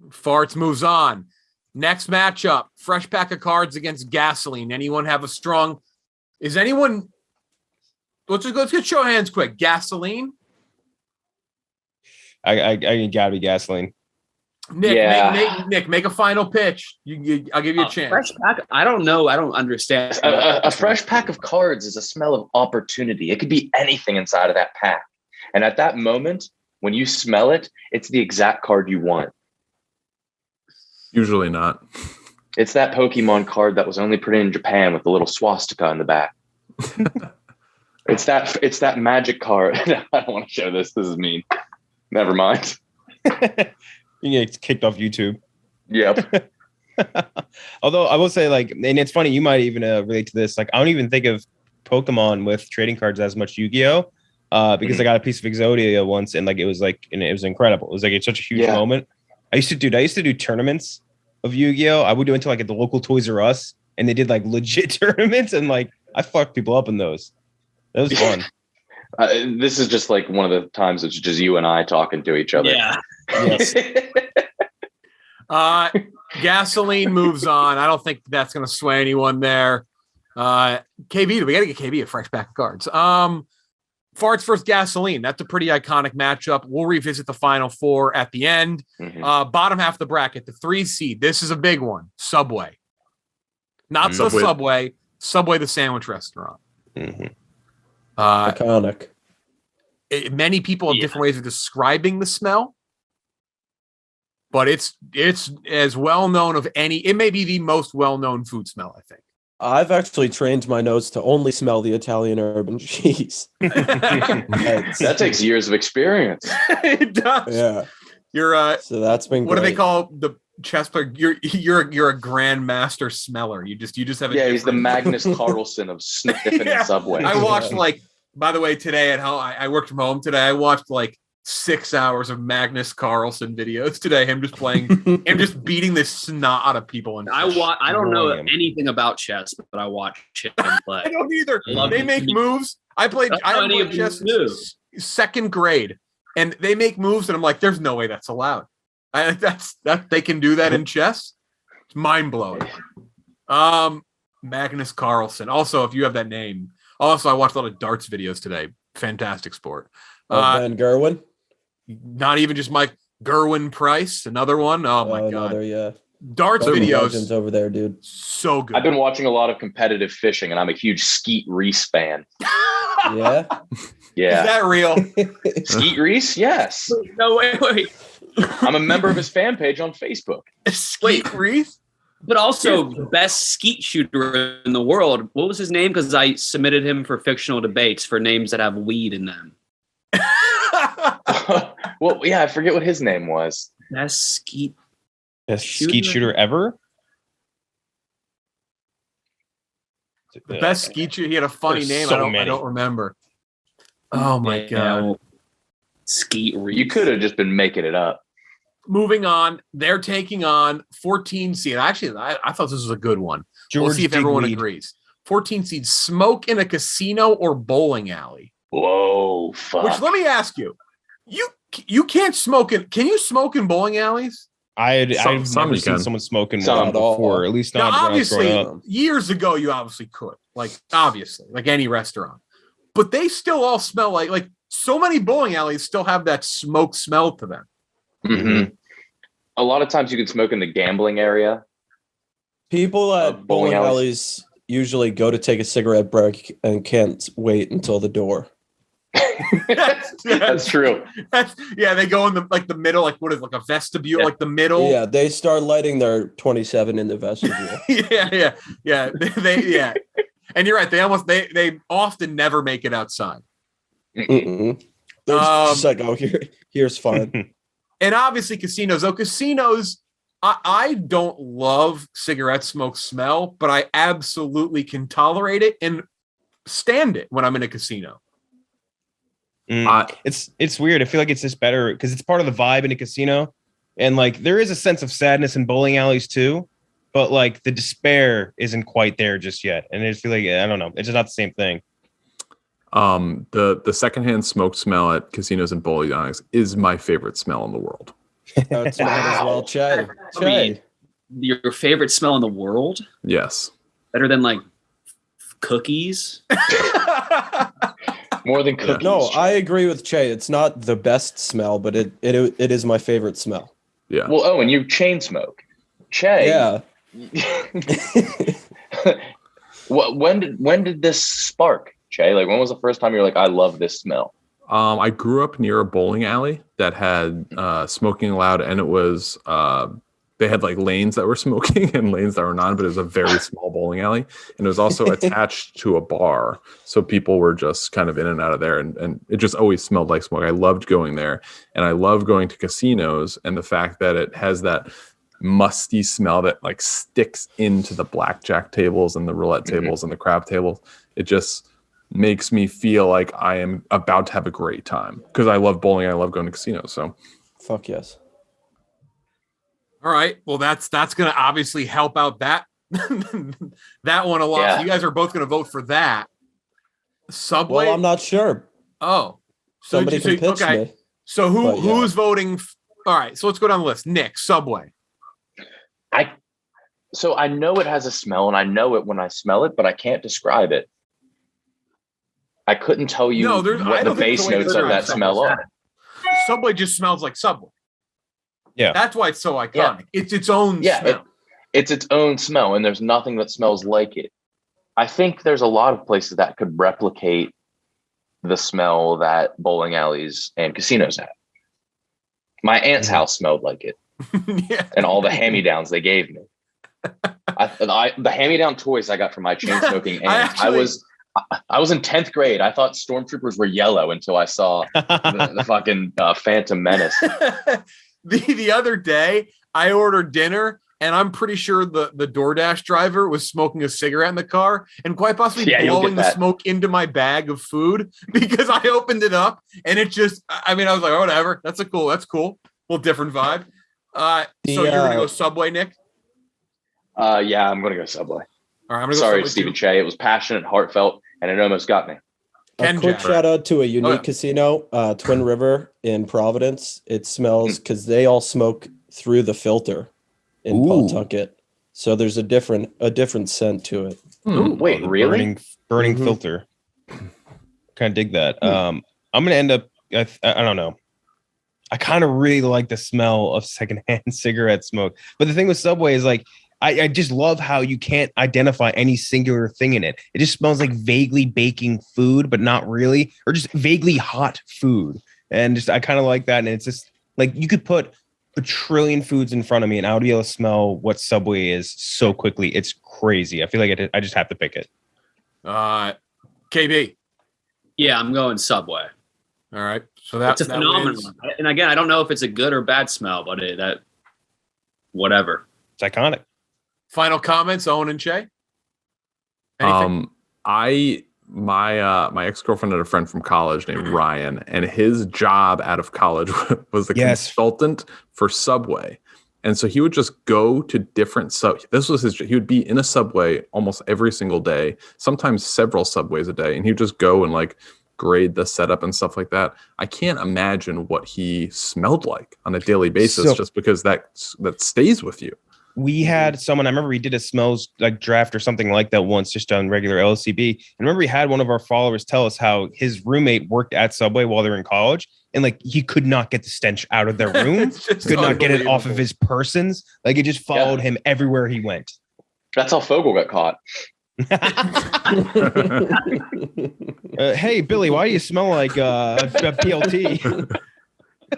Farts moves on. Next matchup, fresh pack of cards against gasoline. Anyone have a strong? Is anyone? Let's get show of hands quick. Gasoline. I gotta be gasoline. Nick, Yeah. Nick, make a final pitch. I'll give you a chance. Fresh pack? I don't know. I don't understand. A fresh pack of cards is a smell of opportunity. It could be anything inside of that pack. And at that moment, when you smell it, it's the exact card you want. Usually not. It's that Pokemon card that was only printed in Japan with the little swastika in the back. It's that magic card. I don't want to show this. This is mean. Never mind. You get kicked off YouTube. Yep. Although I will say, like, and it's funny, you might even relate to this. Like, I don't even think of Pokemon with trading cards as much Yu-Gi-Oh! Because I got a piece of Exodia once, and like it was incredible. It was like it's such a huge moment. I used to do tournaments of Yu-Gi-Oh! I would do until like at the local Toys R Us, and they did like legit tournaments, and like I fucked people up in those. That was fun. This is just like one of the times it's just you and I talking to each other. Yeah. Yes. Gasoline moves on. I don't think that's going to sway anyone there. KB, we got to get KB a fresh pack of cards. Farts versus gasoline. That's a pretty iconic matchup. We'll revisit the final four at the end. Mhm. Bottom half of the bracket, the 3 seed. This is a big one. Subway. Not the Subway. Subway. Subway, the sandwich restaurant. Mhm. Iconic. Many people have different ways of describing the smell, but it's as well known of any. It may be the most well known food smell, I think. I've actually trained my nose to only smell the Italian urban cheese. That takes years of experience. It does. Yeah. You're So that's been what do they great. call the chess player? You're a grandmaster smeller. You just have a Yeah, he's the different- Magnus Carlsen of sniffing Yeah. in Subway. I watched by the way, today at home, I worked from home today. I watched like 6 hours of Magnus Carlsen videos today. Him just playing, him just beating the snot out of people. And I don't know Annoying. anything about chess, but I watch him play. I don't either. I love They it. make moves. I don't know any played of chess these moves. second grade, and they make moves, and I'm like, "There's no way that's allowed." That they can do that in chess. It's mind blowing. Magnus Carlsen. Also, if you have that name. Also, I watched a lot of darts videos today. Fantastic sport. Van Gerwen. Not even just Mike Gerwin Price, another one. Oh my god, Another, yeah. darts Bunch of videos legends over there, dude. so good. I've been watching a lot of competitive fishing, and I'm a huge Skeet Reese fan. Yeah. Yeah. Is that real? Skeet Reese? Yes. No, wait. I'm a member of his fan page on Facebook. Skeet Reese? But also, best skeet shooter in the world. What was his name? Because I submitted him for fictional debates for names that have weed in them. Well, yeah, I forget what his name was. Best skeet. Best skeet shooter ever. The best skeet shooter. He had a funny There's name. so I many. don't remember. Oh my god. Skeet Reese. You could have just been making it up. Moving on, they're taking on 14 seed. Actually, I thought this was a good one. We'll see if everyone agrees. 14 seed, smoke in a casino or bowling alley. Whoa, fuck. Which, let me ask you, you can't smoke in. Can you smoke in bowling alleys? I've Some never you seen can. someone smoking Some one at all. before. At least Now, not when I was obviously, growing up. years ago, you obviously could. Like, obviously, like any restaurant. but they still all smell like so many bowling alleys still have that smoke smell to them. Mm-hmm. A lot of times you can smoke in the gambling area. People at bowling alleys usually go to take a cigarette break and can't wait until the door. That's true. They go in the middle, like what is it, like a vestibule, like the middle. Yeah, they start lighting their 27 in the vestibule. yeah. They and you're right. They often never make it outside. Mm-mm. They're just like, oh, here's fun. And obviously casinos. Though casinos, I don't love cigarette smoke smell, but I absolutely can tolerate it and stand it when I'm in a casino. It's weird. I feel like it's just better because it's part of the vibe in a casino, and like there is a sense of sadness in bowling alleys too, but like the despair isn't quite there just yet. And I just feel like I don't know, it's just not the same thing. The secondhand smoke smell at casinos and bowling alleys is my favorite smell in the world. That's mine as well, Cheah. I mean, your favorite smell in the world? Yes. Better than like cookies? More than cookies. No, I agree with Cheah. It's not the best smell, but it is my favorite smell. Yeah. Well, Owen, you chain smoke. Cheah. Yeah. When did this spark, Cheah? Like, when was the first time you were like, I love this smell? I grew up near a bowling alley that had smoking allowed, and it was they had like lanes that were smoking and lanes that were not, but it was a very small bowling alley, and it was also attached to a bar, so people were just kind of in and out of there, and it just always smelled like smoke. I loved going there, and I love going to casinos, and the fact that it has that musty smell that like sticks into the blackjack tables and the roulette tables and the crab tables. It just makes me feel like I am about to have a great time because I love bowling. I love going to casinos. So fuck yes. All right. Well, that's going to obviously help out that one a lot. Yeah. So you guys are both going to vote for that. Subway. Well, I'm not sure. Oh, Somebody can pitch me. So who's voting? All right. So let's go down the list. Nick, Subway. So I know it has a smell, and I know it when I smell it, but I can't describe it. I couldn't tell you what the base notes of that smell are. Subway just smells like Subway. Yeah. That's why it's so iconic. Yeah. It's its own smell. It's its own smell, and there's nothing that smells like it. I think there's a lot of places that could replicate the smell that bowling alleys and casinos have. My aunt's house smelled like it. And all the hand-me-downs they gave me. The hand-me-down toys I got from my chain smoking aunt. I was in 10th grade. I thought stormtroopers were yellow until I saw the fucking Phantom Menace. The other day, I ordered dinner, and I'm pretty sure the DoorDash driver was smoking a cigarette in the car and quite possibly blowing the smoke into my bag of food because I opened it up, and it just, I was like, oh, whatever. That's cool. A little different vibe. So you're going to go Subway, Nick? Yeah, I'm going to go Subway. All right, Sorry, Stephen Cheah. It was passionate, heartfelt, and it almost got me. A quick shout out to a unique casino, Twin River in Providence. It smells because they all smoke through the filter in Pawtucket, so there's a different scent to it. Wait, really? Burning filter. Kind of dig that. I'm gonna end up. I don't know. I kind of really like the smell of secondhand cigarette smoke, but the thing with Subway is like. I just love how you can't identify any singular thing in it. It just smells like vaguely baking food, but not really, or just vaguely hot food. And just I kind of like that. And it's just like you could put a trillion foods in front of me and I would be able to smell what Subway is so quickly. It's crazy. I feel like I just have to pick it. KB. Yeah, I'm going Subway. All right. So that's a phenomenal. And again, I don't know if it's a good or bad smell, but whatever. It's iconic. Final comments, Owen and Cheah? Anything? My ex-girlfriend had a friend from college named Ryan, and his job out of college was the consultant for Subway. And so he would just go to different he would be in a Subway almost every single day, sometimes several Subways a day, and he would just go and like grade the setup and stuff like that. I can't imagine what he smelled like on a daily basis just because that stays with you. we had someone, I remember we did a smells like draft or something like that once, just on regular LCB. And I remember we had one of our followers tell us how his roommate worked at Subway while they were in college. And like, he could not get the stench out of their room, could not get it off of his persons. Like, it just followed him everywhere he went. That's how Fogel got caught. Hey, Billy, why do you smell like a PLT?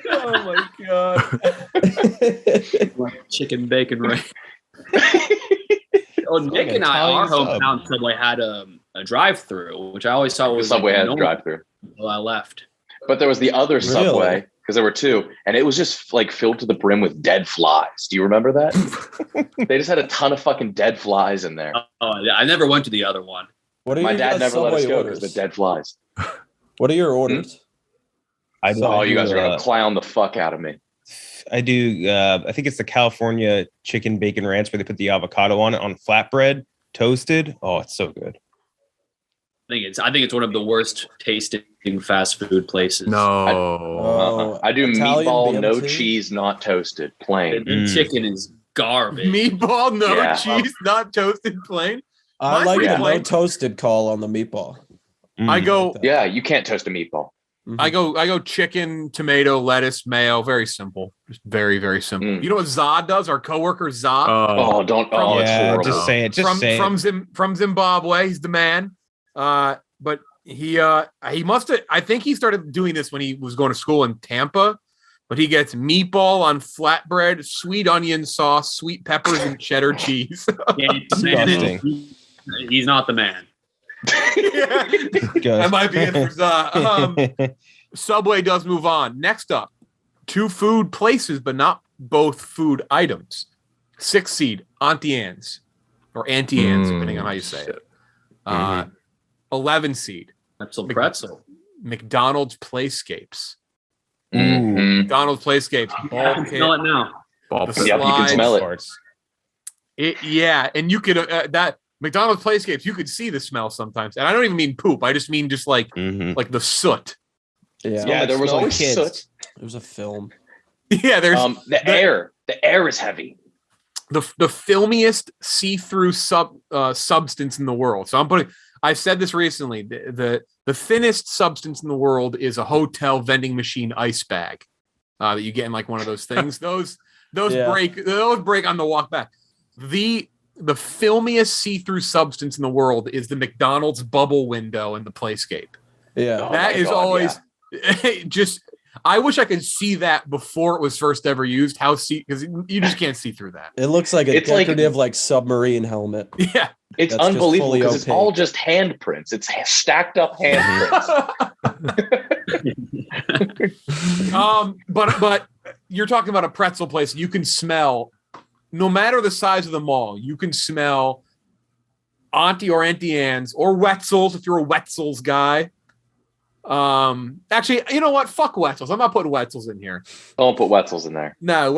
Oh my god! Chicken bacon, right? Oh, Nick and our hometown Subway had a drive-through, which I always thought was Subway had a drive-through. Until I left. But there was the other Subway, because there were two, and it was just like filled to the brim with dead flies. Do you remember that? They just had a ton of fucking dead flies in there. Oh, I never went to the other one. My dad never let us go because of the dead flies. What are your orders? You guys are gonna clown the fuck out of me. I do. I think it's the California chicken bacon ranch where they put the avocado on it on flatbread, toasted. Oh, it's so good. I think it's one of the worst tasting fast food places. No, I do Italian meatball, BLT? no cheese, not toasted, plain. The chicken is garbage. Meatball, no cheese, not toasted, plain. I like the no plain. toasted call on the meatball. I go. Yeah, you can't toast a meatball. I go chicken, tomato, lettuce, mayo. Very simple. Just very, very simple. You know what Zod does? Our coworker Zod. It's horrible. Just say it. Just say it. From Zimbabwe. He's the man. But he must have. I think he started doing this when he was going to school in Tampa. But he gets meatball on flatbread, sweet onion sauce, sweet peppers, and cheddar cheese. Disgusting. He's not the man. I might be in for Zod. Subway does move on. Next up, two food places, but not both food items. 6 seed, Auntie Anne's, or Auntie Anne's, depending on how you say it. 11 seed, Pretzel. McDonald's Playscapes. McDonald's Playscapes. I can smell it now. You can smell it. And you could that McDonald's Playscapes, you could see the smell sometimes, and I don't even mean poop. I just mean just like the soot. Yeah, there was always soot. There's a film. Yeah, there's the air. The air is heavy. The filmiest see-through substance in the world. So I said this recently. The thinnest substance in the world is a hotel vending machine ice bag that you get in like one of those things. those break on the walk back. The filmiest see-through substance in the world is the McDonald's bubble window in the Playscape. Yeah, that is always just. I wish I could see that before it was first ever used. Because you just can't see through that. It looks like a decorative like submarine helmet. Yeah, it's unbelievable because it's all just handprints. It's stacked up handprints. But you're talking about a pretzel place. You can smell, no matter the size of the mall, you can smell Auntie or Auntie Anne's or Wetzel's if you're a Wetzel's guy. Actually, you know what? Fuck Wetzel's. I'm not putting Wetzel's in here. Don't put Wetzel's in there. No,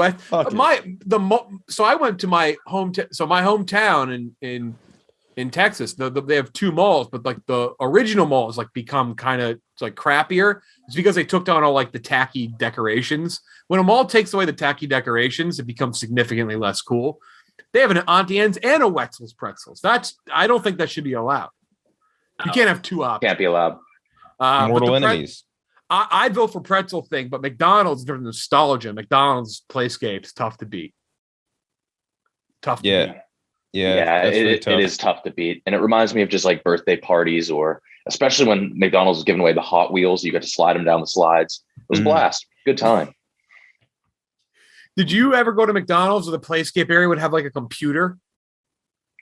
so I went to my hometown in Texas. They have two malls, but like the original mall has like become kind of like crappier. It's because they took down all like the tacky decorations. When a mall takes away the tacky decorations, it becomes significantly less cool. They have an Auntie Anne's and a Wetzel's pretzels. I don't think that should be allowed. You can't have two options. Can't be allowed. Mortal enemies. I'd vote for pretzel thing, but McDonald's, there's nostalgia. McDonald's Playscapes, tough to beat. Yeah, it is tough to beat. And it reminds me of just like birthday parties, or especially when McDonald's was giving away the Hot Wheels. You got to slide them down the slides. It was a blast. Good time. Did you ever go to McDonald's where the Playscape area would have like a computer?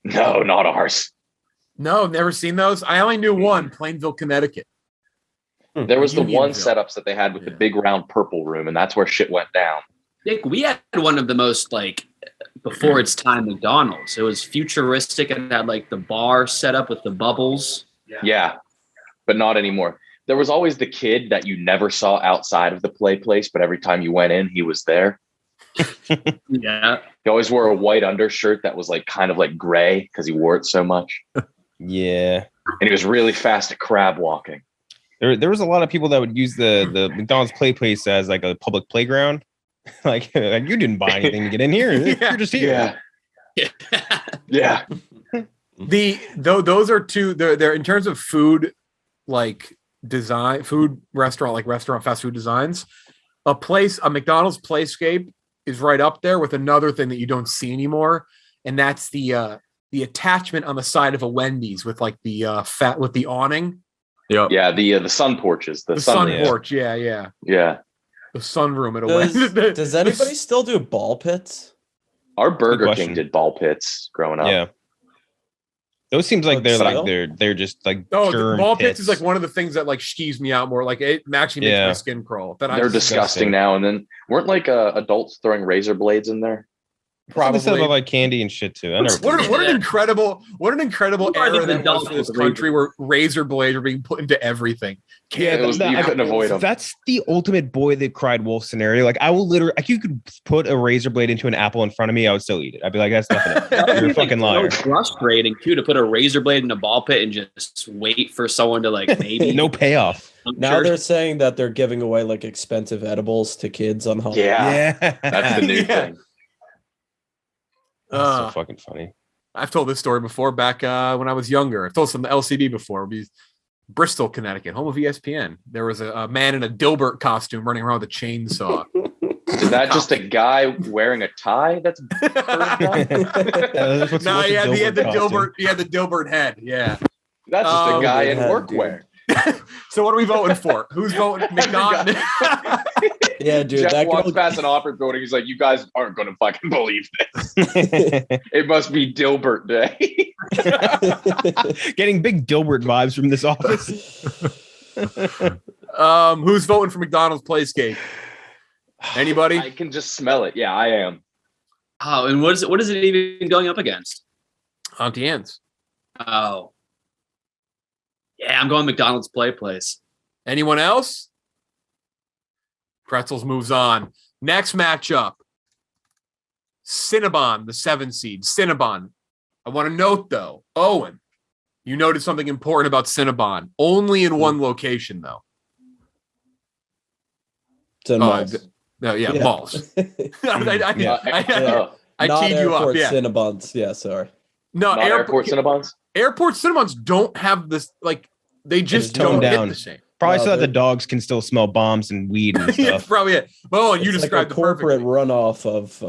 No, not ours. No, never seen those. I only knew one, Plainville, Connecticut. There was the one setups that they had with the big round purple room, and that's where shit went down. Nick, we had one of the most like before its time McDonald's. It was futuristic and had like the bar set up with the bubbles. Yeah, but not anymore. There was always the kid that you never saw outside of the play place, but every time you went in, he was there. Yeah. He always wore a white undershirt that was like kind of like gray because he wore it so much. Yeah. And he was really fast at crab walking. There was a lot of people that would use the McDonald's play place as like a public playground. like you didn't buy anything to get in here. You're just here. Yeah. Yeah. Those are two. They're in terms of food, like design, food restaurant, like restaurant fast food designs. A McDonald's Playscape is right up there with another thing that you don't see anymore, and that's the attachment on the side of a Wendy's with like the with the awning. Yep. Yeah, the sun porches. The sun porch. Yeah. Yeah. The sunroom at a Wendy's. Does anybody still do ball pits? Our Burger King did ball pits growing up. Yeah. Those seems like they're just like the ball pits is like one of the things that like skeeves me out more. Like it actually makes my skin crawl. They're disgusting now. And then weren't like adults throwing razor blades in there? Probably said about like candy and shit too. What an incredible era that was for this country where razor blades are being put into everything. You couldn't avoid them. That's the ultimate boy that cried wolf scenario. Like I will literally, like you could put a razor blade into an apple in front of me, I would still eat it. I'd be like, that's nothing. You're a fucking liar. So frustrating too to put a razor blade in a ball pit and just wait for someone to like maybe no payoff. Now they're saying that they're giving away like expensive edibles to kids on Halloween. Yeah. That's the new thing. That's so fucking funny. I've told this story before back when I was younger. I've told this on the LCB before. Bristol, Connecticut, home of ESPN. There was a man in a Dilbert costume running around with a chainsaw. Is that just a guy wearing a tie? That's no, he had the Dilbert head. Yeah. That's just a guy in workwear. So what are we voting for? Who's voting McDonald? Yeah, dude. Jeff that walks past an office building. He's like, "You guys aren't going to fucking believe this. It must be Dilbert Day." Getting big Dilbert vibes from this office. Who's voting for McDonald's Playscape? Anybody? I can just smell it. Yeah, I am. Oh, and what is it even going up against? Auntie Anne's. Oh. Yeah, I'm going McDonald's Place. Anyone else? Pretzels moves on. Next matchup. Cinnabon, the 7 seed. Cinnabon. I want to note, though, Owen, you noted something important about Cinnabon. Only in one location, though. It's in malls. Malls. I teed you up. Yeah. Cinnabons. Yeah, sorry. No, airport Cinnabons? Airport Cinnabons don't have this, like, they just don't hit the same. Probably so that the dogs can still smell bombs and weed and stuff. Yeah, probably it. Well, you described like a corporate runoff of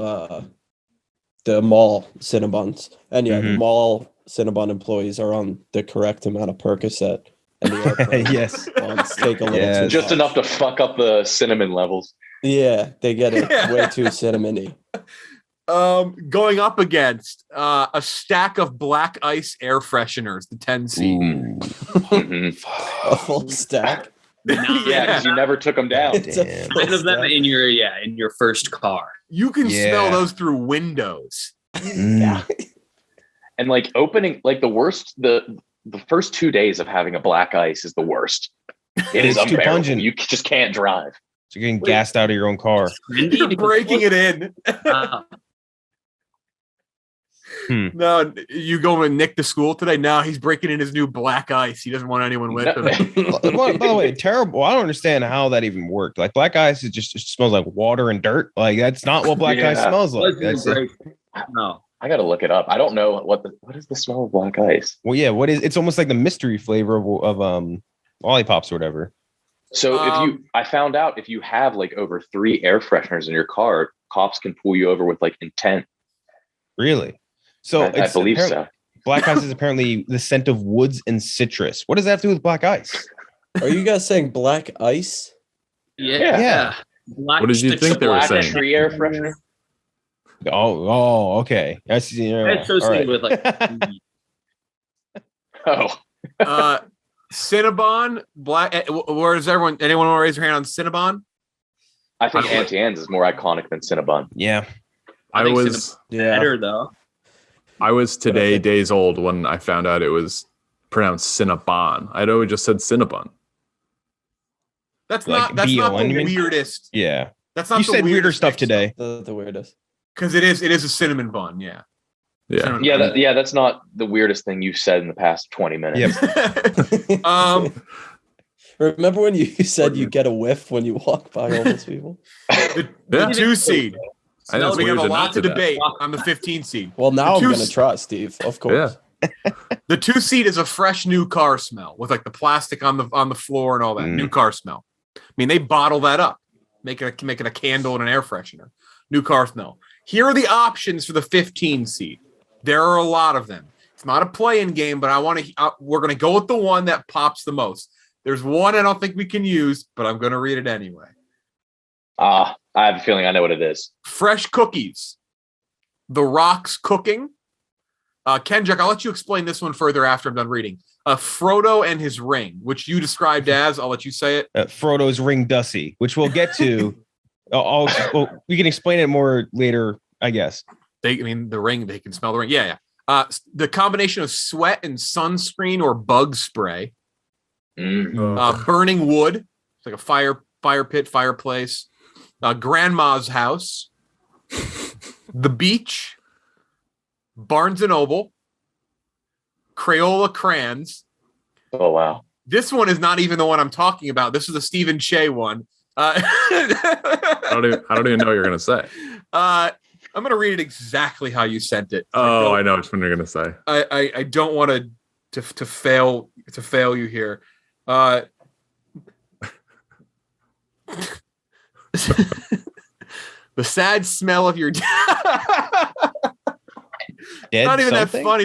the mall Cinnabons. And the mall Cinnabon employees are on the correct amount of Percocet. And the yes. Take a little just much. Enough to fuck up the cinnamon levels. Yeah, they get it way too cinnamony. Going up against a stack of black ice air fresheners, the 10 seed. A full stack. Yeah, because you never took them down. 10 of them in your first car. You can smell those through windows. Yeah. And like opening, like the worst, the first 2 days of having a black ice is the worst. It is unbearable. You just can't drive. So you're getting gassed out of your own car. You're breaking it in. No, you go with Nick to school today. Now he's breaking in his new black ice. He doesn't want anyone with him. By the way, terrible. I don't understand how that even worked. Like black ice, it smells like water and dirt. Like that's not what black ice smells like. No, I got to look it up. I don't know what is the smell of black ice. Well, yeah, it's almost like the mystery flavor of lollipops or whatever. So I found out if you have like over 3 air fresheners in your car, cops can pull you over with like intent. Really? So I believe so. Black ice is apparently the scent of woods and citrus. What does that have to do with black ice? Are you guys saying black ice? Yeah. What did you think they were saying? Tree air freshener. Oh, okay. I see. I associate with like. Cinnabon, black. Where is everyone? Anyone want to raise their hand on Cinnabon? I think Auntie Anne's is more iconic than Cinnabon. Yeah, I was better though. I was today days old when I found out it was pronounced Cinnabon. I'd always just said Cinnabon. That's like not the weirdest. Yeah, that's not. You said weirder stuff today. The weirdest. Because it is a cinnamon bun. Yeah. Yeah. That's not the weirdest thing you've said in the past 20 minutes. Yep. Remember when you said you get a whiff when you walk by all those people? The 2 seed. I know it's We have weird a to lot not to do that. debate on the 15 seed. Well, now I'm two going to trust Steve, of course. Yeah. The 2 seed is a fresh new car smell with like the plastic on the floor and all that. New car smell. I mean, they bottle that up, make it a candle and an air freshener. New car smell. Here are the options for the 15 seed. There are a lot of them. It's not a play-in game, but we're going to go with the one that pops the most. There's one I don't think we can use, but I'm going to read it anyway. I have a feeling I know what it is. Fresh cookies. The Rock's cooking. KenJac, I'll let you explain this one further after I'm done reading. Frodo and his ring, which you described as, I'll let you say it. Frodo's ring Dusty, which we'll get to. We can explain it more later, I guess. The ring, they can smell the ring. Yeah. The combination of sweat and sunscreen or bug spray. Burning wood. It's like a fire pit, fireplace. Grandma's house. The beach. Barnes & Noble. Crayola crayons. Oh, wow. This one is not even the one I'm talking about. This is a Stephen Cheah one. I don't even know what you're going to say. I'm going to read it exactly how you sent it. Oh, I know which one you're going to say. I don't want to fail you here. The sad smell of your Dead not even something? that funny.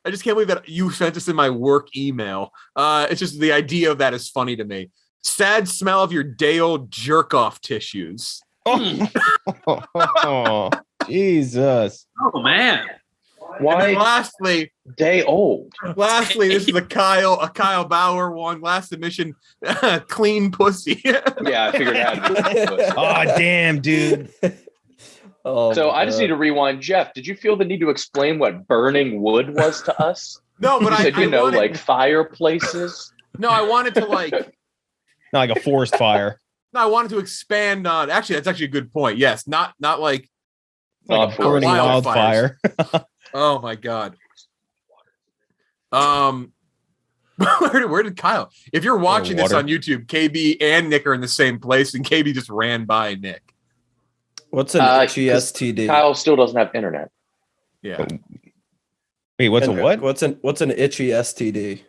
I just can't believe that you sent this in my work email. It's just the idea of that is funny to me. Sad smell of your day old jerk off tissues. Oh, Jesus. Oh man. Why? Lastly, Day old. this is a Kyle Bauer one. Last submission, clean pussy. Yeah, I figured that. Oh, damn, dude. So I just need to rewind. Jeff, did you feel the need to explain what burning wood was to us? No, but You said, I wanted, like fireplaces. No, I wanted to like. Not like a forest fire. No, I wanted to expand on. Actually, that's actually a good point. Yes, not like Not a burning wildfire. Oh my god. Where did Kyle? If you're watching this on YouTube, KB and Nick are in the same place, and KB just ran by Nick. What's an itchy STD? Kyle still doesn't have internet. Yeah. Wait, what's a what? What's an itchy STD?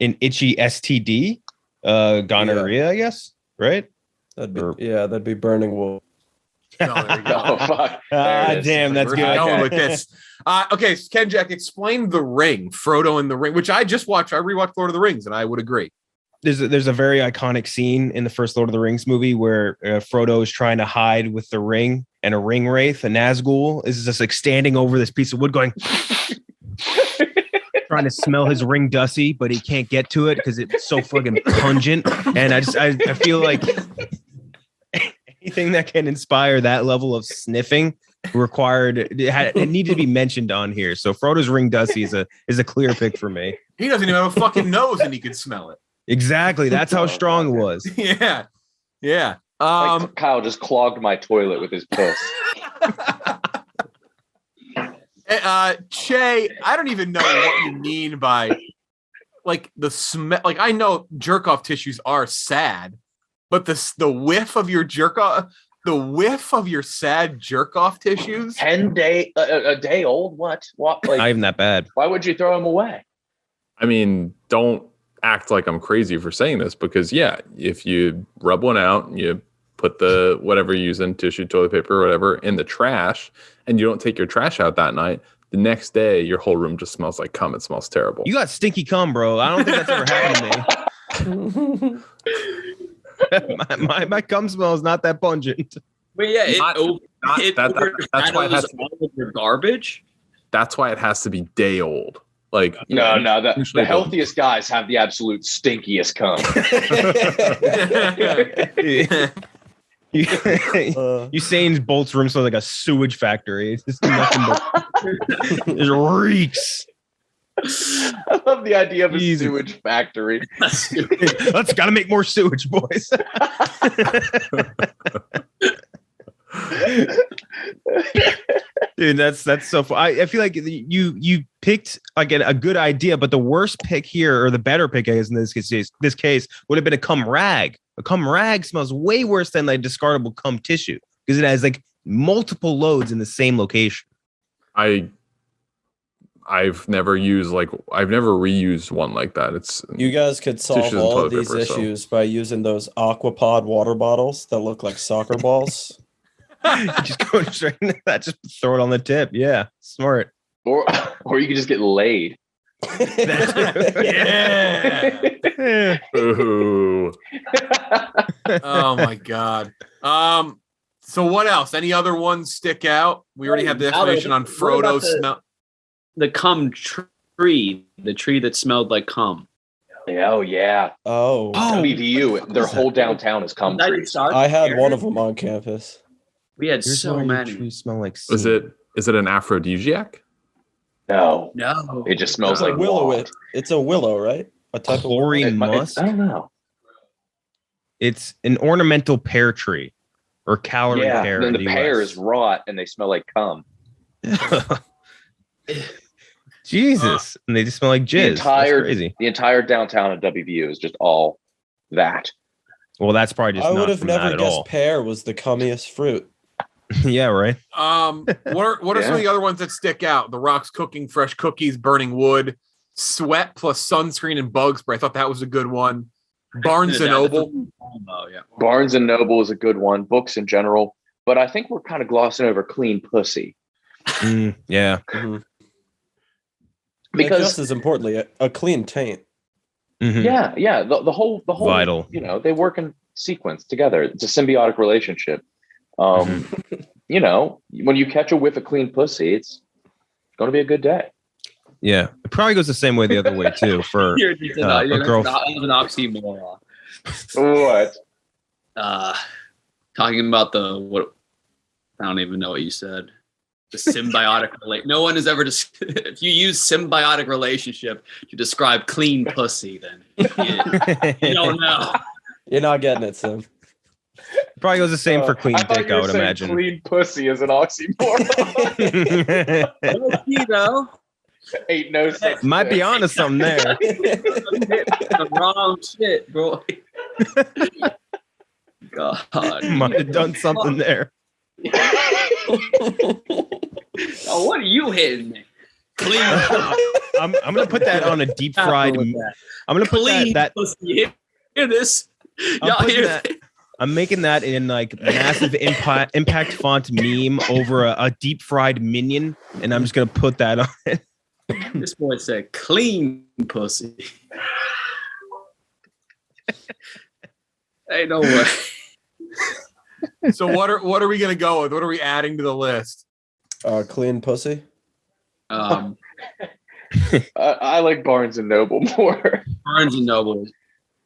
An itchy STD? Gonorrhea, I guess, right? That'd be burning wood. No, there you go. Oh, fuck. There it is. Damn, that's We're good. going with this. Okay, KenJac, explain The Ring, Frodo and the Ring, which I just watched. I rewatched Lord of the Rings, and I would agree. There's a very iconic scene in the first Lord of the Rings movie where Frodo is trying to hide with the ring, and a ring wraith, a Nazgul, is just like standing over this piece of wood going trying to smell his ring Dusty, but he can't get to it because it's so fucking pungent. And I feel like anything that can inspire that level of sniffing it needed to be mentioned on here. So Frodo's ring Dusty is a clear pick for me. He doesn't even have a fucking nose, and he can smell it. Exactly. That's how strong it was. Yeah. Yeah. Like Kyle just clogged my toilet with his piss. Cheah, I don't even know what you mean by like the smell. Like I know jerk off tissues are sad, but the whiff of your sad jerk off tissues. A day old? What? Like, Not even that bad. why would you throw them away? I mean, don't act like I'm crazy for saying this because, yeah, if you rub one out, you put the whatever you're using, tissue, toilet paper, or whatever, in the trash, and you don't take your trash out that night, the next day, your whole room just smells like cum. It smells terrible. You got stinky cum, bro. I don't think that's ever happened to me. my cum smell is not that pungent. But yeah, that's why it has all of your garbage. That's why it has to be day old. Like No, the healthiest guys have the absolute stinkiest cum. Usain Bolt's room smells like a sewage factory. It's just nothing but it reeks. I love the idea of a sewage factory. Let's gotta make more sewage, boys. Dude, that's so fun. I feel like you picked again a good idea, but the worst pick here, or the better pick, I guess in this case would have been a cum rag. A cum rag smells way worse than like discardable cum tissue because it has like multiple loads in the same location. I've never reused one like that. It's You guys could solve tissues and all of toilet these paper, so. issues by using those Aquapod water bottles that look like soccer balls. Just go straight into that. Just throw it on the tip. Yeah, smart. Or you could just get laid. Yeah. Ooh. Oh my god. So what else? Any other ones stick out? We already have the explanation on Frodo smell. The cum tree, the tree that smelled like cum. Oh yeah. Oh, WVU, their whole downtown is cum trees. I had one of them on campus. We had Here's so why your many. trees smell like Is it an aphrodisiac? No, No, it just smells like willow. wand. It's a willow, right? A type of chlorine musk? I don't know. It's an ornamental pear tree or calorie pear. Then in the US. pears rot and they smell like cum. Jesus, and they just smell like jizz. That's crazy. The entire downtown of WVU is just all that. Well, that's probably just. I not would have from never that at guessed all. pear was the cummiest fruit. Yeah, right. What are some of the other ones that stick out? The Rock's cooking fresh cookies, burning wood, sweat plus sunscreen and bug spray. I thought that was a good one. Barnes and Noble. Oh yeah. Barnes and Noble is a good one. Books in general, but I think we're kind of glossing over clean pussy. Yeah. Mm-hmm. Because just as importantly, a clean taint. Mhm. yeah, the whole Vital. You know, they work in sequence together. It's a symbiotic relationship. You know, when you catch a whiff of clean pussy, it's going to be a good day. Yeah. It probably goes the same way the other way too. For You're a girl. an oxymoron. What? Talking about what? I don't even know what you said. The symbiotic no one has ever if you use symbiotic relationship to describe clean pussy, then you don't know. You're not getting it, Sim. Probably goes the same for clean dick, I would imagine. Clean pussy is an oxymoron. You know, Ain't no such Might be thing. onto something there. the wrong shit, bro. God, Might have done something there. Oh, what are you hitting me? Clean. I'm gonna put that on a deep fried. I'm gonna put Clean that. pussy. Hear this? Y'all hear that? I'm making that in like massive impact font meme over a deep fried minion, and I'm just gonna put that on it. This boy said clean pussy. Ain't no way. So what are we gonna go with? What are we adding to the list? Clean pussy. Um, I like Barnes and Noble more. Barnes and Noble is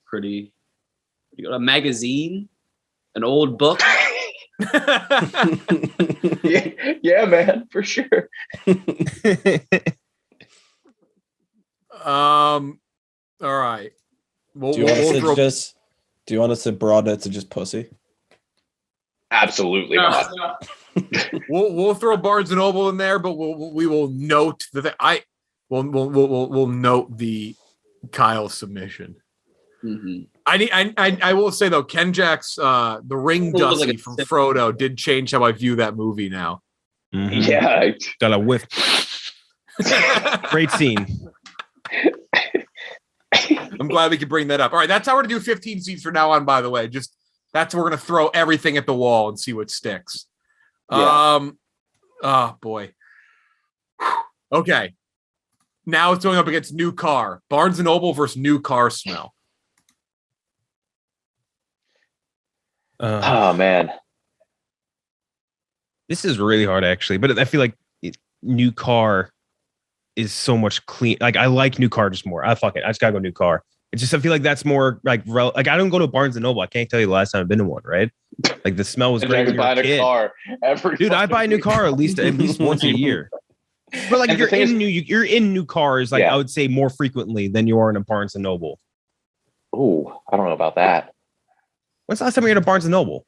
pretty. You got a magazine, an old book. yeah, man, for sure. All right. Do you want us to broaden it to just pussy? Absolutely not. We'll throw Barnes and Noble in there, but we will note we'll note the Kyle submission. Mm-hmm. I will say though, KenJac's the ring Dusty from Frodo did change how I view that movie now. Mm-hmm. Yeah, Got a whiff. Great scene. I'm glad we could bring that up. All right, that's how we're gonna do 15 seats from now on. By the way, just that's we're gonna throw everything at the wall and see what sticks. Yeah. Oh boy. Okay. Now it's going up against new car. Barnes and Noble versus new car smell. Oh man, This is really hard actually, but I feel like new car is so much clean. Like I like new car just more. Fuck it. I just gotta go new car. It's just I feel like that's more like I don't go to Barnes and Noble. I can't tell you the last time I've been to one. Right? Like the smell was great when you were a kid. Dude, I buy a new car at least once a year. But like if you're in new cars, like I would say more frequently than you are in a Barnes and Noble. Oh, I don't know about that. When's the last time you were at a Barnes and Noble?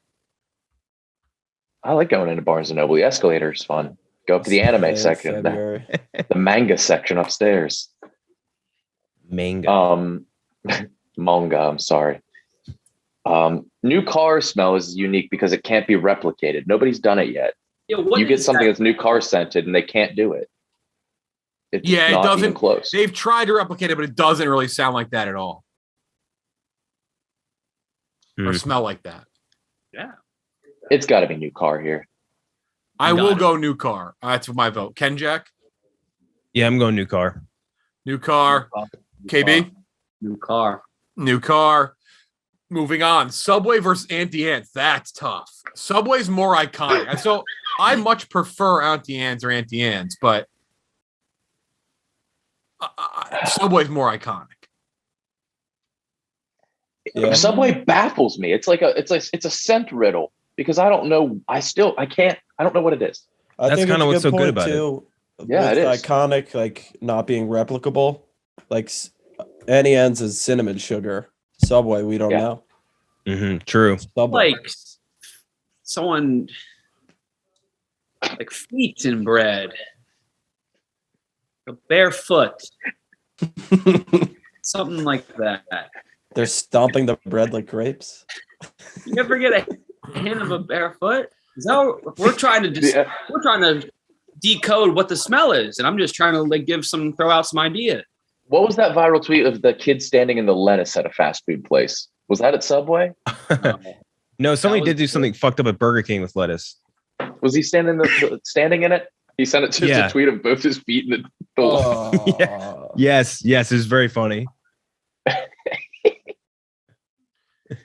I like going into Barnes and Noble. The escalator is fun. Go up to the anime section, the manga section upstairs. Manga. Manga. I'm sorry. New car smell is unique because it can't be replicated. Nobody's done it yet. Yeah, You get something that's new car scented and they can't do it. It's it not doesn't. even close. They've tried to replicate it, but it doesn't really sound like that at all, or smell like that. Yeah, It's got to be new car here. I will go new car. That's my vote. KenJac? Yeah, I'm going new car. New car. KB? New car. New car. Moving on. Subway versus Auntie Anne's. That's tough. Subway's more iconic. So I much prefer Auntie Anne's or Auntie Anne's, but Subway's more iconic. Yeah. Subway baffles me. It's a scent riddle because I don't know. I don't know what it is. That's think kinda it's a what's so good point, about it. too, Yeah, with it is. iconic, like not being replicable. Like Annie Ann's is cinnamon sugar. Subway, we don't know. True. Subway. Like someone like feet in bread. A barefoot. Something like that. They're stomping the bread like grapes. You ever get a hint of a barefoot? Is that what we're trying to we're trying to decode what the smell is, and I'm just trying to like throw out some idea. What was that viral tweet of the kid standing in the lettuce at a fast food place? Was that at Subway? No, somebody was did do something fucked up at Burger King with lettuce. Was he standing in it? He sent it just a tweet of both his feet in the Oh. Yes, it was very funny.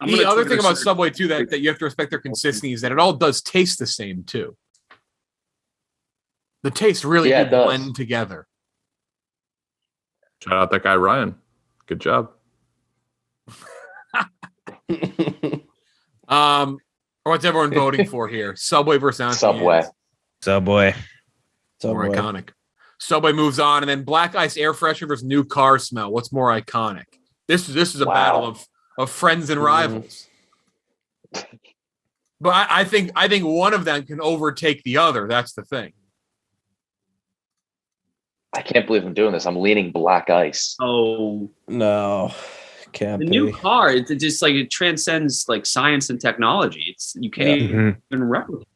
The other thing about Subway too that you have to respect their consistency is that it all does taste the same too. The taste really do blend together. Shout out that guy Ryan. Good job. Or what's everyone voting for here? Subway versus Auntie Subway. Anne's. Subway. More iconic. Subway moves on, and then Black Ice Air Freshener versus New Car Smell. What's more iconic? This is a battle of friends and rivals. But I think one of them can overtake the other. That's the thing. I can't believe I'm doing this. I'm leaning Black Ice. Oh No, can't the be. new car, it just like it transcends like science and technology. It's you can't even replicate.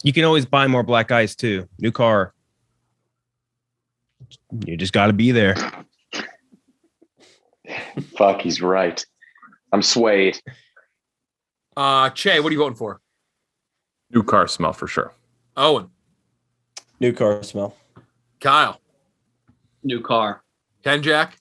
You can always buy more Black Ice too. New car. You just got to be there. Fuck, he's right. I'm swayed. Cheah, what are you voting for? New car smell for sure. Owen. New car smell. Kyle. New car. KenJac.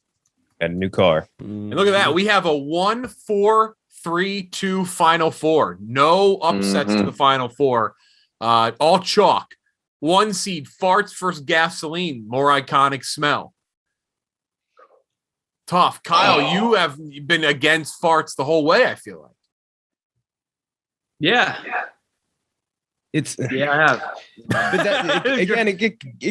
And a new car. And look at that. We have a 1-4-3-2 final four. No upsets to the final four. All chalk. 1 seed, farts versus gasoline. More iconic smell. Tough. Kyle, you have been against farts the whole way, I feel like. Yeah. I have. But it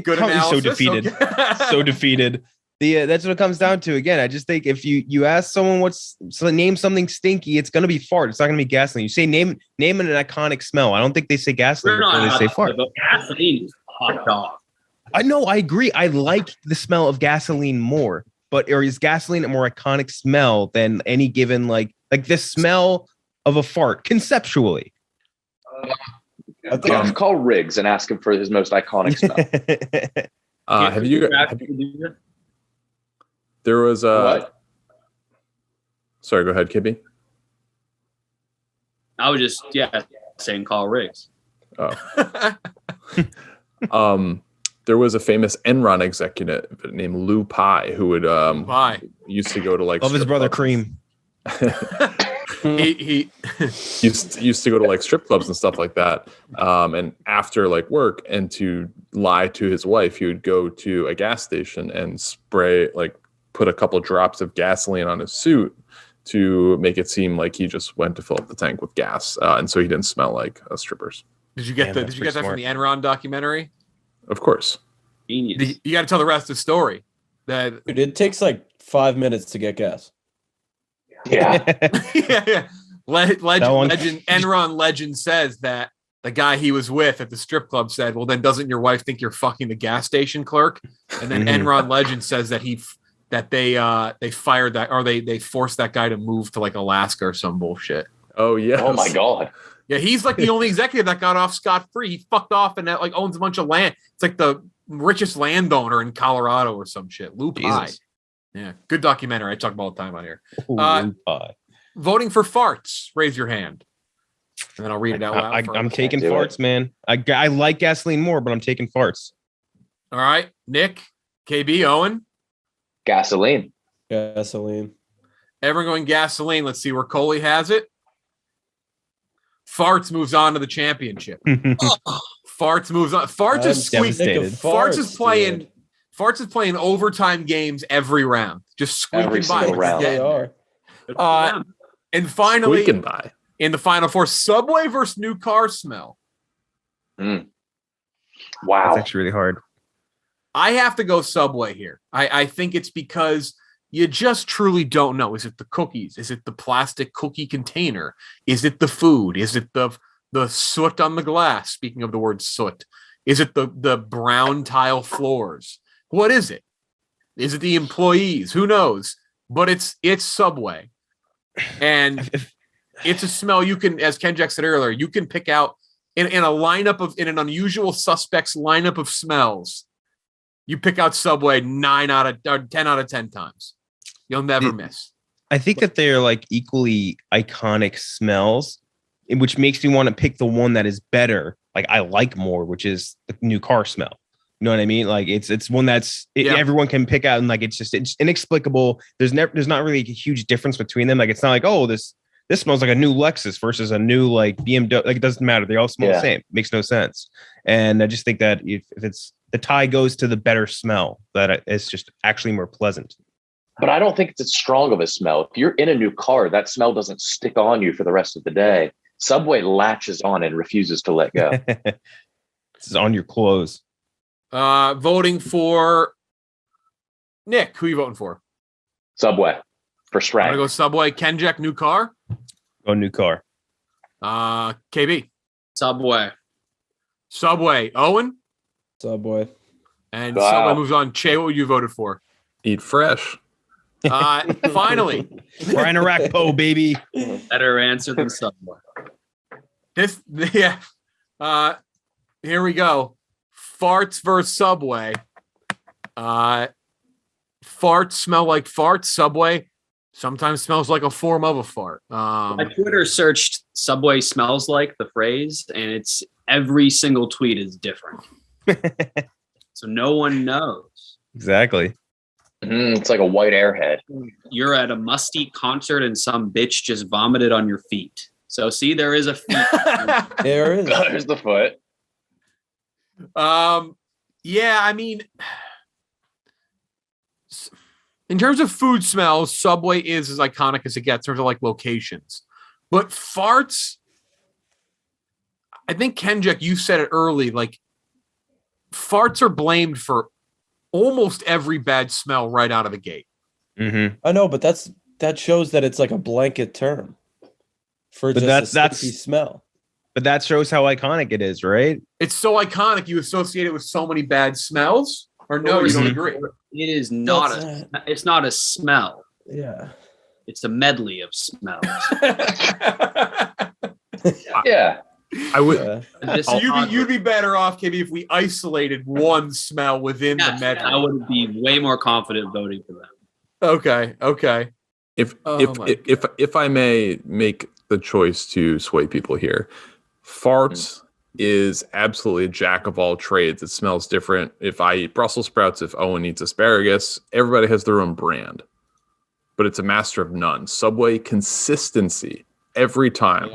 Good comes so analysis. defeated. Okay. So defeated. That's what it comes down to. Again, I just think if you ask someone name something stinky, it's gonna be fart. It's not gonna be gasoline. You say name an iconic smell. I don't think they say gasoline before they say fart. Gasoline is hot dog. I know, I agree. I like the smell of gasoline more, or is gasoline a more iconic smell than any given like the smell of a fart conceptually? Call Riggs and ask him for his most iconic smell. Have you? There was a. What? Sorry, go ahead, Kibby. I was just saying call Riggs. There was a famous Enron executive named Lou Pie who would used to go to like Love his strip brother clubs. Cream. he used to go to like strip clubs and stuff like that. And after like work and to lie to his wife, he would go to a gas station and put a couple drops of gasoline on his suit to make it seem like he just went to fill up the tank with gas. And so he didn't smell like strippers. Did you get that from the Enron documentary? Of course. Genius. You got to tell the rest of the story. That Dude, it takes like 5 minutes to get gas. Yeah. Enron legend says that the guy he was with at the strip club said, "Well, then doesn't your wife think you're fucking the gas station clerk?" And then Enron legend says that he that they fired that, or they forced that guy to move to like Alaska or some bullshit. Oh yeah. Oh my God. Yeah, he's like the only executive that got off scot-free. He fucked off and that like owns a bunch of land. It's like the richest landowner in Colorado or some shit. Lou Pie. Yeah, good documentary. I talk about all the time on here. Lou Pie. Voting for farts. Raise your hand, and then I'll read it out loud. I'm taking farts, man. I like gasoline more, but I'm taking farts. All right, Nick, KB, Owen. Gasoline. Gasoline. Everyone going gasoline. Let's see where Coley has it. Farts moves on to the championship. Farts moves on. Farts is squeaking. Farts is playing. Dude. Farts is playing overtime games every round, just squeaking by. Round. They are. And finally, squeaking by in the final four, Subway versus new car smell. Wow, that's actually really hard. I have to go Subway here. I think it's because you just truly don't know. Is it the cookies? Is it the plastic cookie container? Is it the food? Is it the soot on the glass? Speaking of the word soot, is it the brown tile floors? What is it? Is it the employees? Who knows? But it's Subway, and it's a smell you can, as KenJac said earlier, you can pick out in an unusual suspects lineup of smells. You pick out Subway 10 out of 10 times. You'll never miss. I think that they're like equally iconic smells, which makes me want to pick the one that is better. Like I like more, which is the new car smell. You know what I mean? Like it's one everyone can pick out, and like it's inexplicable. There's not really a huge difference between them. Like it's not like, oh, this smells like a new Lexus versus a new like BMW. Like it doesn't matter. They all smell the same. It makes no sense. And I just think that if it's the tie goes to the better smell, that it's just actually more pleasant. But I don't think it's as strong of a smell. If you're in a new car, that smell doesn't stick on you for the rest of the day. Subway latches on and refuses to let go. This is on your clothes. Voting for Nick. Who are you voting for? Subway. For strength. I'm going to go Subway. KenJac, new car? Go new car. KB. Subway. Owen? Subway. And Subway moves on. Cheah, what would you voted for? Eat fresh. Finally. Brian Arakpo, baby. Better answer than Subway. Here we go. Farts versus Subway. Farts smell like farts. Subway sometimes smells like a form of a fart. My Twitter searched Subway smells like the phrase, and it's every single tweet is different. So no one knows. Exactly. It's like a white airhead. You're at a musty concert and some bitch just vomited on your feet. So see, there is a feet. There is. There's the foot. Yeah, I mean, in terms of food smells, Subway is as iconic as it gets in terms of like locations. But farts, I think KenJac, you said it early, like farts are blamed for almost every bad smell right out of the gate. Mm-hmm. I know, but that shows that it's like a blanket term for that's a stinky smell. But that shows how iconic it is, right? It's so iconic. You associate it with so many bad smells, or no, you don't agree? It is not it's not a smell. Yeah. It's a medley of smells. Yeah. I would. So you'd be better off, KB, if we isolated one smell within the medley. I would be way more confident voting for them. Okay. If I may make the choice to sway people here, farts is absolutely a jack of all trades. It smells different. If I eat Brussels sprouts, if Owen eats asparagus, everybody has their own brand, but it's a master of none. Subway consistency every time,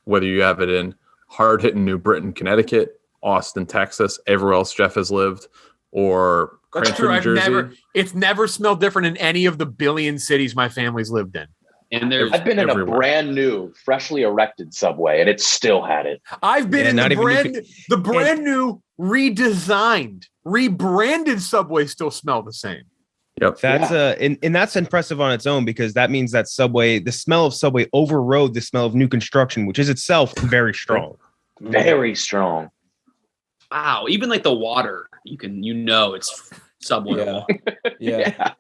whether you have it in hard-hitting New Britain, Connecticut, Austin, Texas, everywhere else Jeff has lived, or Cranston, New Jersey. It's never smelled different in any of the billion cities my family's lived in. And I've been in a brand new, freshly erected Subway, and it still had it. I've been in the brand new, redesigned, rebranded Subway still smell the same. Yep. That's and that's impressive on its own, because that means that the smell of Subway overrode the smell of new construction, which is itself very strong. Very strong. Wow. Even like the water, it's Subway water. Yeah.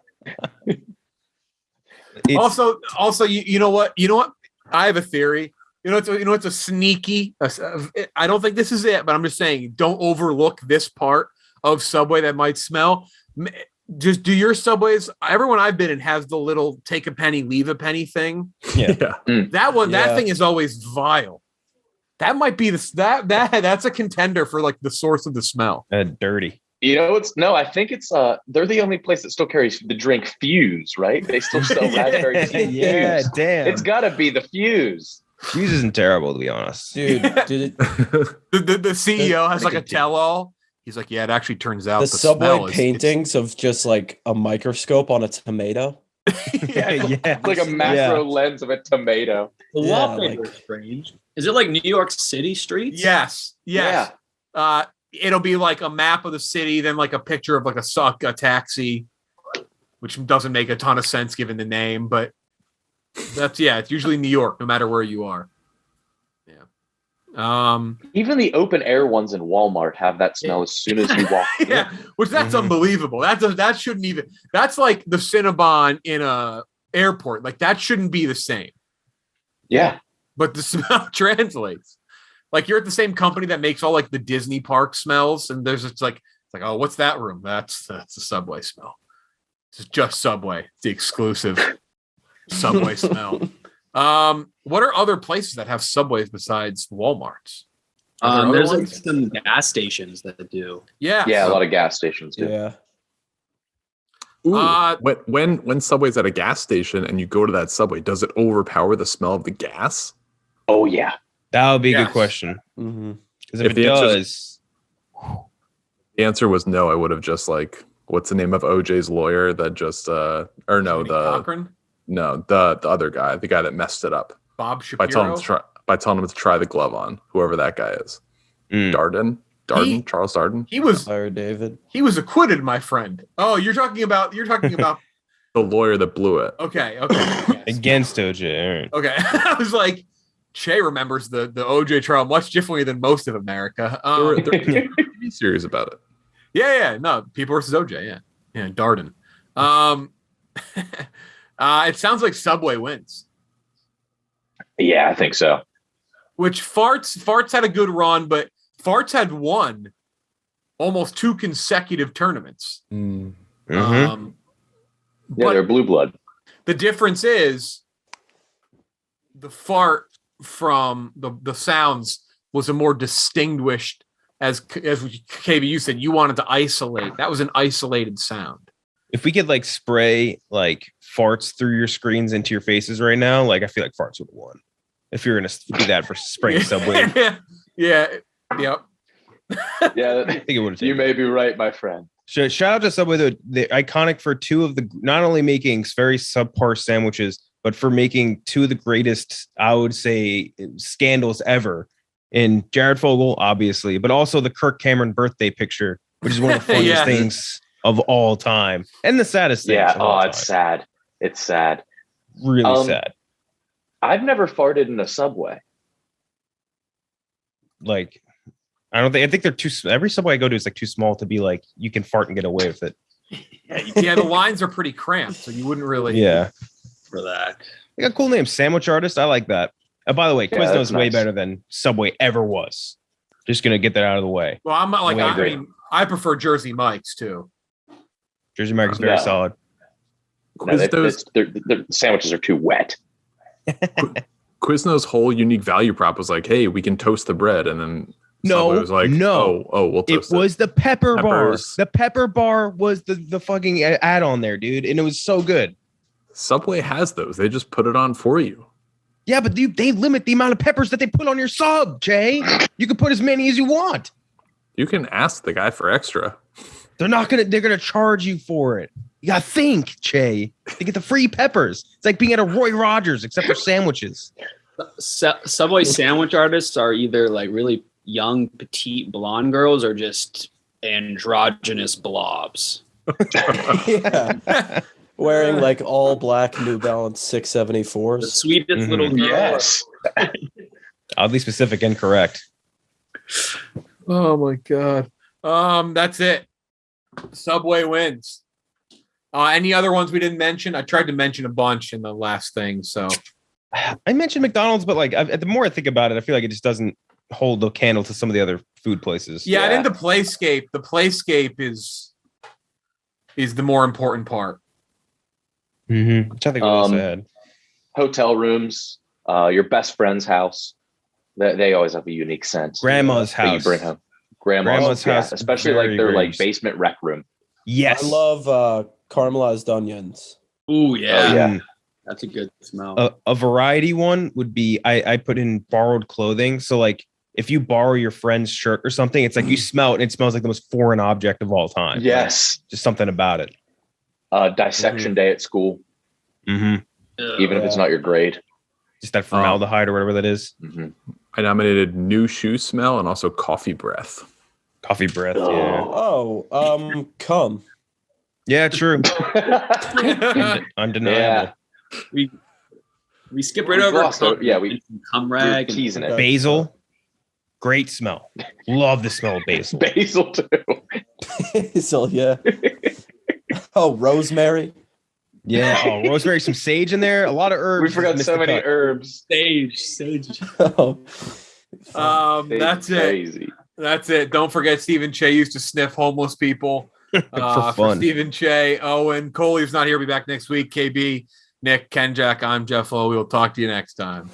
Also, you know what? I have a theory. It's a sneaky. I don't think this is it, but I'm just saying, don't overlook this part of Subway that might smell. Just do your Subways. Everyone I've been in has the little take a penny, leave a penny thing. Yeah. That one, that thing is always vile. That might be that's a contender for like the source of the smell. Dirty. I think it's they're the only place that still carries the drink Fuse, right? They still sell raspberry tea. Yeah, Fuse. damn. It's gotta be the Fuse. Fuse isn't terrible, to be honest. Dude, the CEO has like a tell-all. He's like, yeah, it actually turns out the Subway smell paintings of just like a microscope on a tomato. Yeah. Like a macro lens of a tomato. The wallpaper is strange. Is it like New York City streets? Yes. Yeah. It'll be like a map of the city, then like a picture of like a taxi, which doesn't make a ton of sense given the name, but it's usually New York, no matter where you are. Yeah. Even the open air ones in Walmart have that smell as soon as you walk in. Yeah, which that's unbelievable. That shouldn't even. That's like the Cinnabon in a airport. Like that shouldn't be the same. Yeah, but the smell translates. Like you're at the same company that makes all like the Disney park smells, and there's it's like oh, what's that room? That's the Subway smell. It's just Subway. It's the exclusive Subway smell. What are other places that have Subways besides Walmarts? There's like some gas stations that do. Yeah, a lot of gas stations do. Yeah. Ooh, when Subway's at a gas station and you go to that Subway, does it overpower the smell of the gas? Oh yeah, that would be a good question. Because if it does, the answer was no. I would have just like, what's the name of OJ's lawyer that just Cochran? No, the other guy, the guy that messed it up. Bob Shapiro. By telling him to try the glove on, whoever that guy is. Darden, Charles Darden. He was David. He was acquitted, my friend. Oh, you're talking about the lawyer that blew it. Okay. Yes. Against OJ. Right. Okay. I was like, Cheah remembers the OJ trial much differently than most of America. They're TV series about it. Yeah. No, People versus OJ. Yeah. Darden. It sounds like Subway wins. Yeah, I think so. Which farts had a good run, but farts had won almost 2 consecutive tournaments. They're blue blood. The difference is the fart from the sounds was a more distinguished, as KB, you said, you wanted to isolate. That was an isolated sound. If we could like spray like farts through your screens into your faces right now, like I feel like farts would have won. If you're gonna do that for spraying Subway, yeah. Yeah, I think it would have. You may be right, my friend. Shout out to Subway, the iconic for 2 of the not only making very subpar sandwiches, but for making 2 of the greatest, I would say, scandals ever. In Jared Fogle, obviously, but also the Kirk Cameron birthday picture, which is one of the funniest things of all time, and the saddest thing. Yeah, it's sad. It's sad. Really sad. I've never farted in a Subway. Like, I think they're too. Every Subway I go to is like too small to be like you can fart and get away with it. Yeah, the lines are pretty cramped, so you wouldn't really. Yeah. For that, they got a cool name, Sandwich Artist. I like that. By the way, Quiznos is way nice. better than Subway ever was. Just gonna get that out of the way. Well, I'm not like I prefer Jersey Mike's too. Jersey Mike's very solid. No, the sandwiches are too wet. Quiznos' whole unique value prop was like, hey, we can toast the bread, and then Subway was like, we'll toast it. It was the pepper Peppers. bar. The pepper bar was the fucking add-on there, dude, and it was so good. Subway has those. They just put it on for you. Yeah, but they limit the amount of peppers that they put on your sub, Jay. You can put as many as you want. You can ask the guy for extra. They're gonna charge you for it. You gotta think, Cheah. They get the free peppers. It's like being at a Roy Rogers, except for sandwiches. Subway sandwich artists are either like really young, petite blonde girls or just androgynous blobs. Yeah. Wearing like all black New Balance 674s. The sweetest little girl. Yes. Oddly specific and correct. Oh my god. That's it. Subway wins. Any other ones we didn't mention? I tried to mention a bunch in the last thing. So I mentioned McDonald's, but like the more I think about it, I feel like it just doesn't hold the candle to some of the other food places. yeah, and in the Playscape, is the more important part. Mm-hmm. Which I think we also had. Hotel rooms, your best friend's house. They always have a unique scent. Grandma's that you house. bring home. Grandma's house, especially very, like their very like basement rec room. Yes. I love caramelized onions. Ooh, yeah. Oh, yeah. That's a good smell. A variety one would be I put in borrowed clothing. So like if you borrow your friend's shirt or something, it's like you smell it and it smells like the most foreign object of all time. Yes. Like, just something about it. Dissection day at school. Mm-hmm. Even if it's not your grade. Just that formaldehyde or whatever that is. Mm-hmm. I nominated new shoe smell and also coffee breath. Coffee breath. Yeah. Cum. Yeah, true. Undeniable. We skip right over. We cum rag and teasing it. Basil. Great smell. Love the smell of basil. Basil too. Basil, yeah. Oh, rosemary. Yeah. Oh, rosemary, some sage in there. A lot of herbs. We forgot so many herbs. Sage. Oh. That's crazy. That's it. Don't forget Stephen Cheah used to sniff homeless people. For Stephen Cheah, Owen, Coley's not here. We'll be back next week. KB, Nick, KenJac, I'm Jeff Lowe. We'll talk to you next time.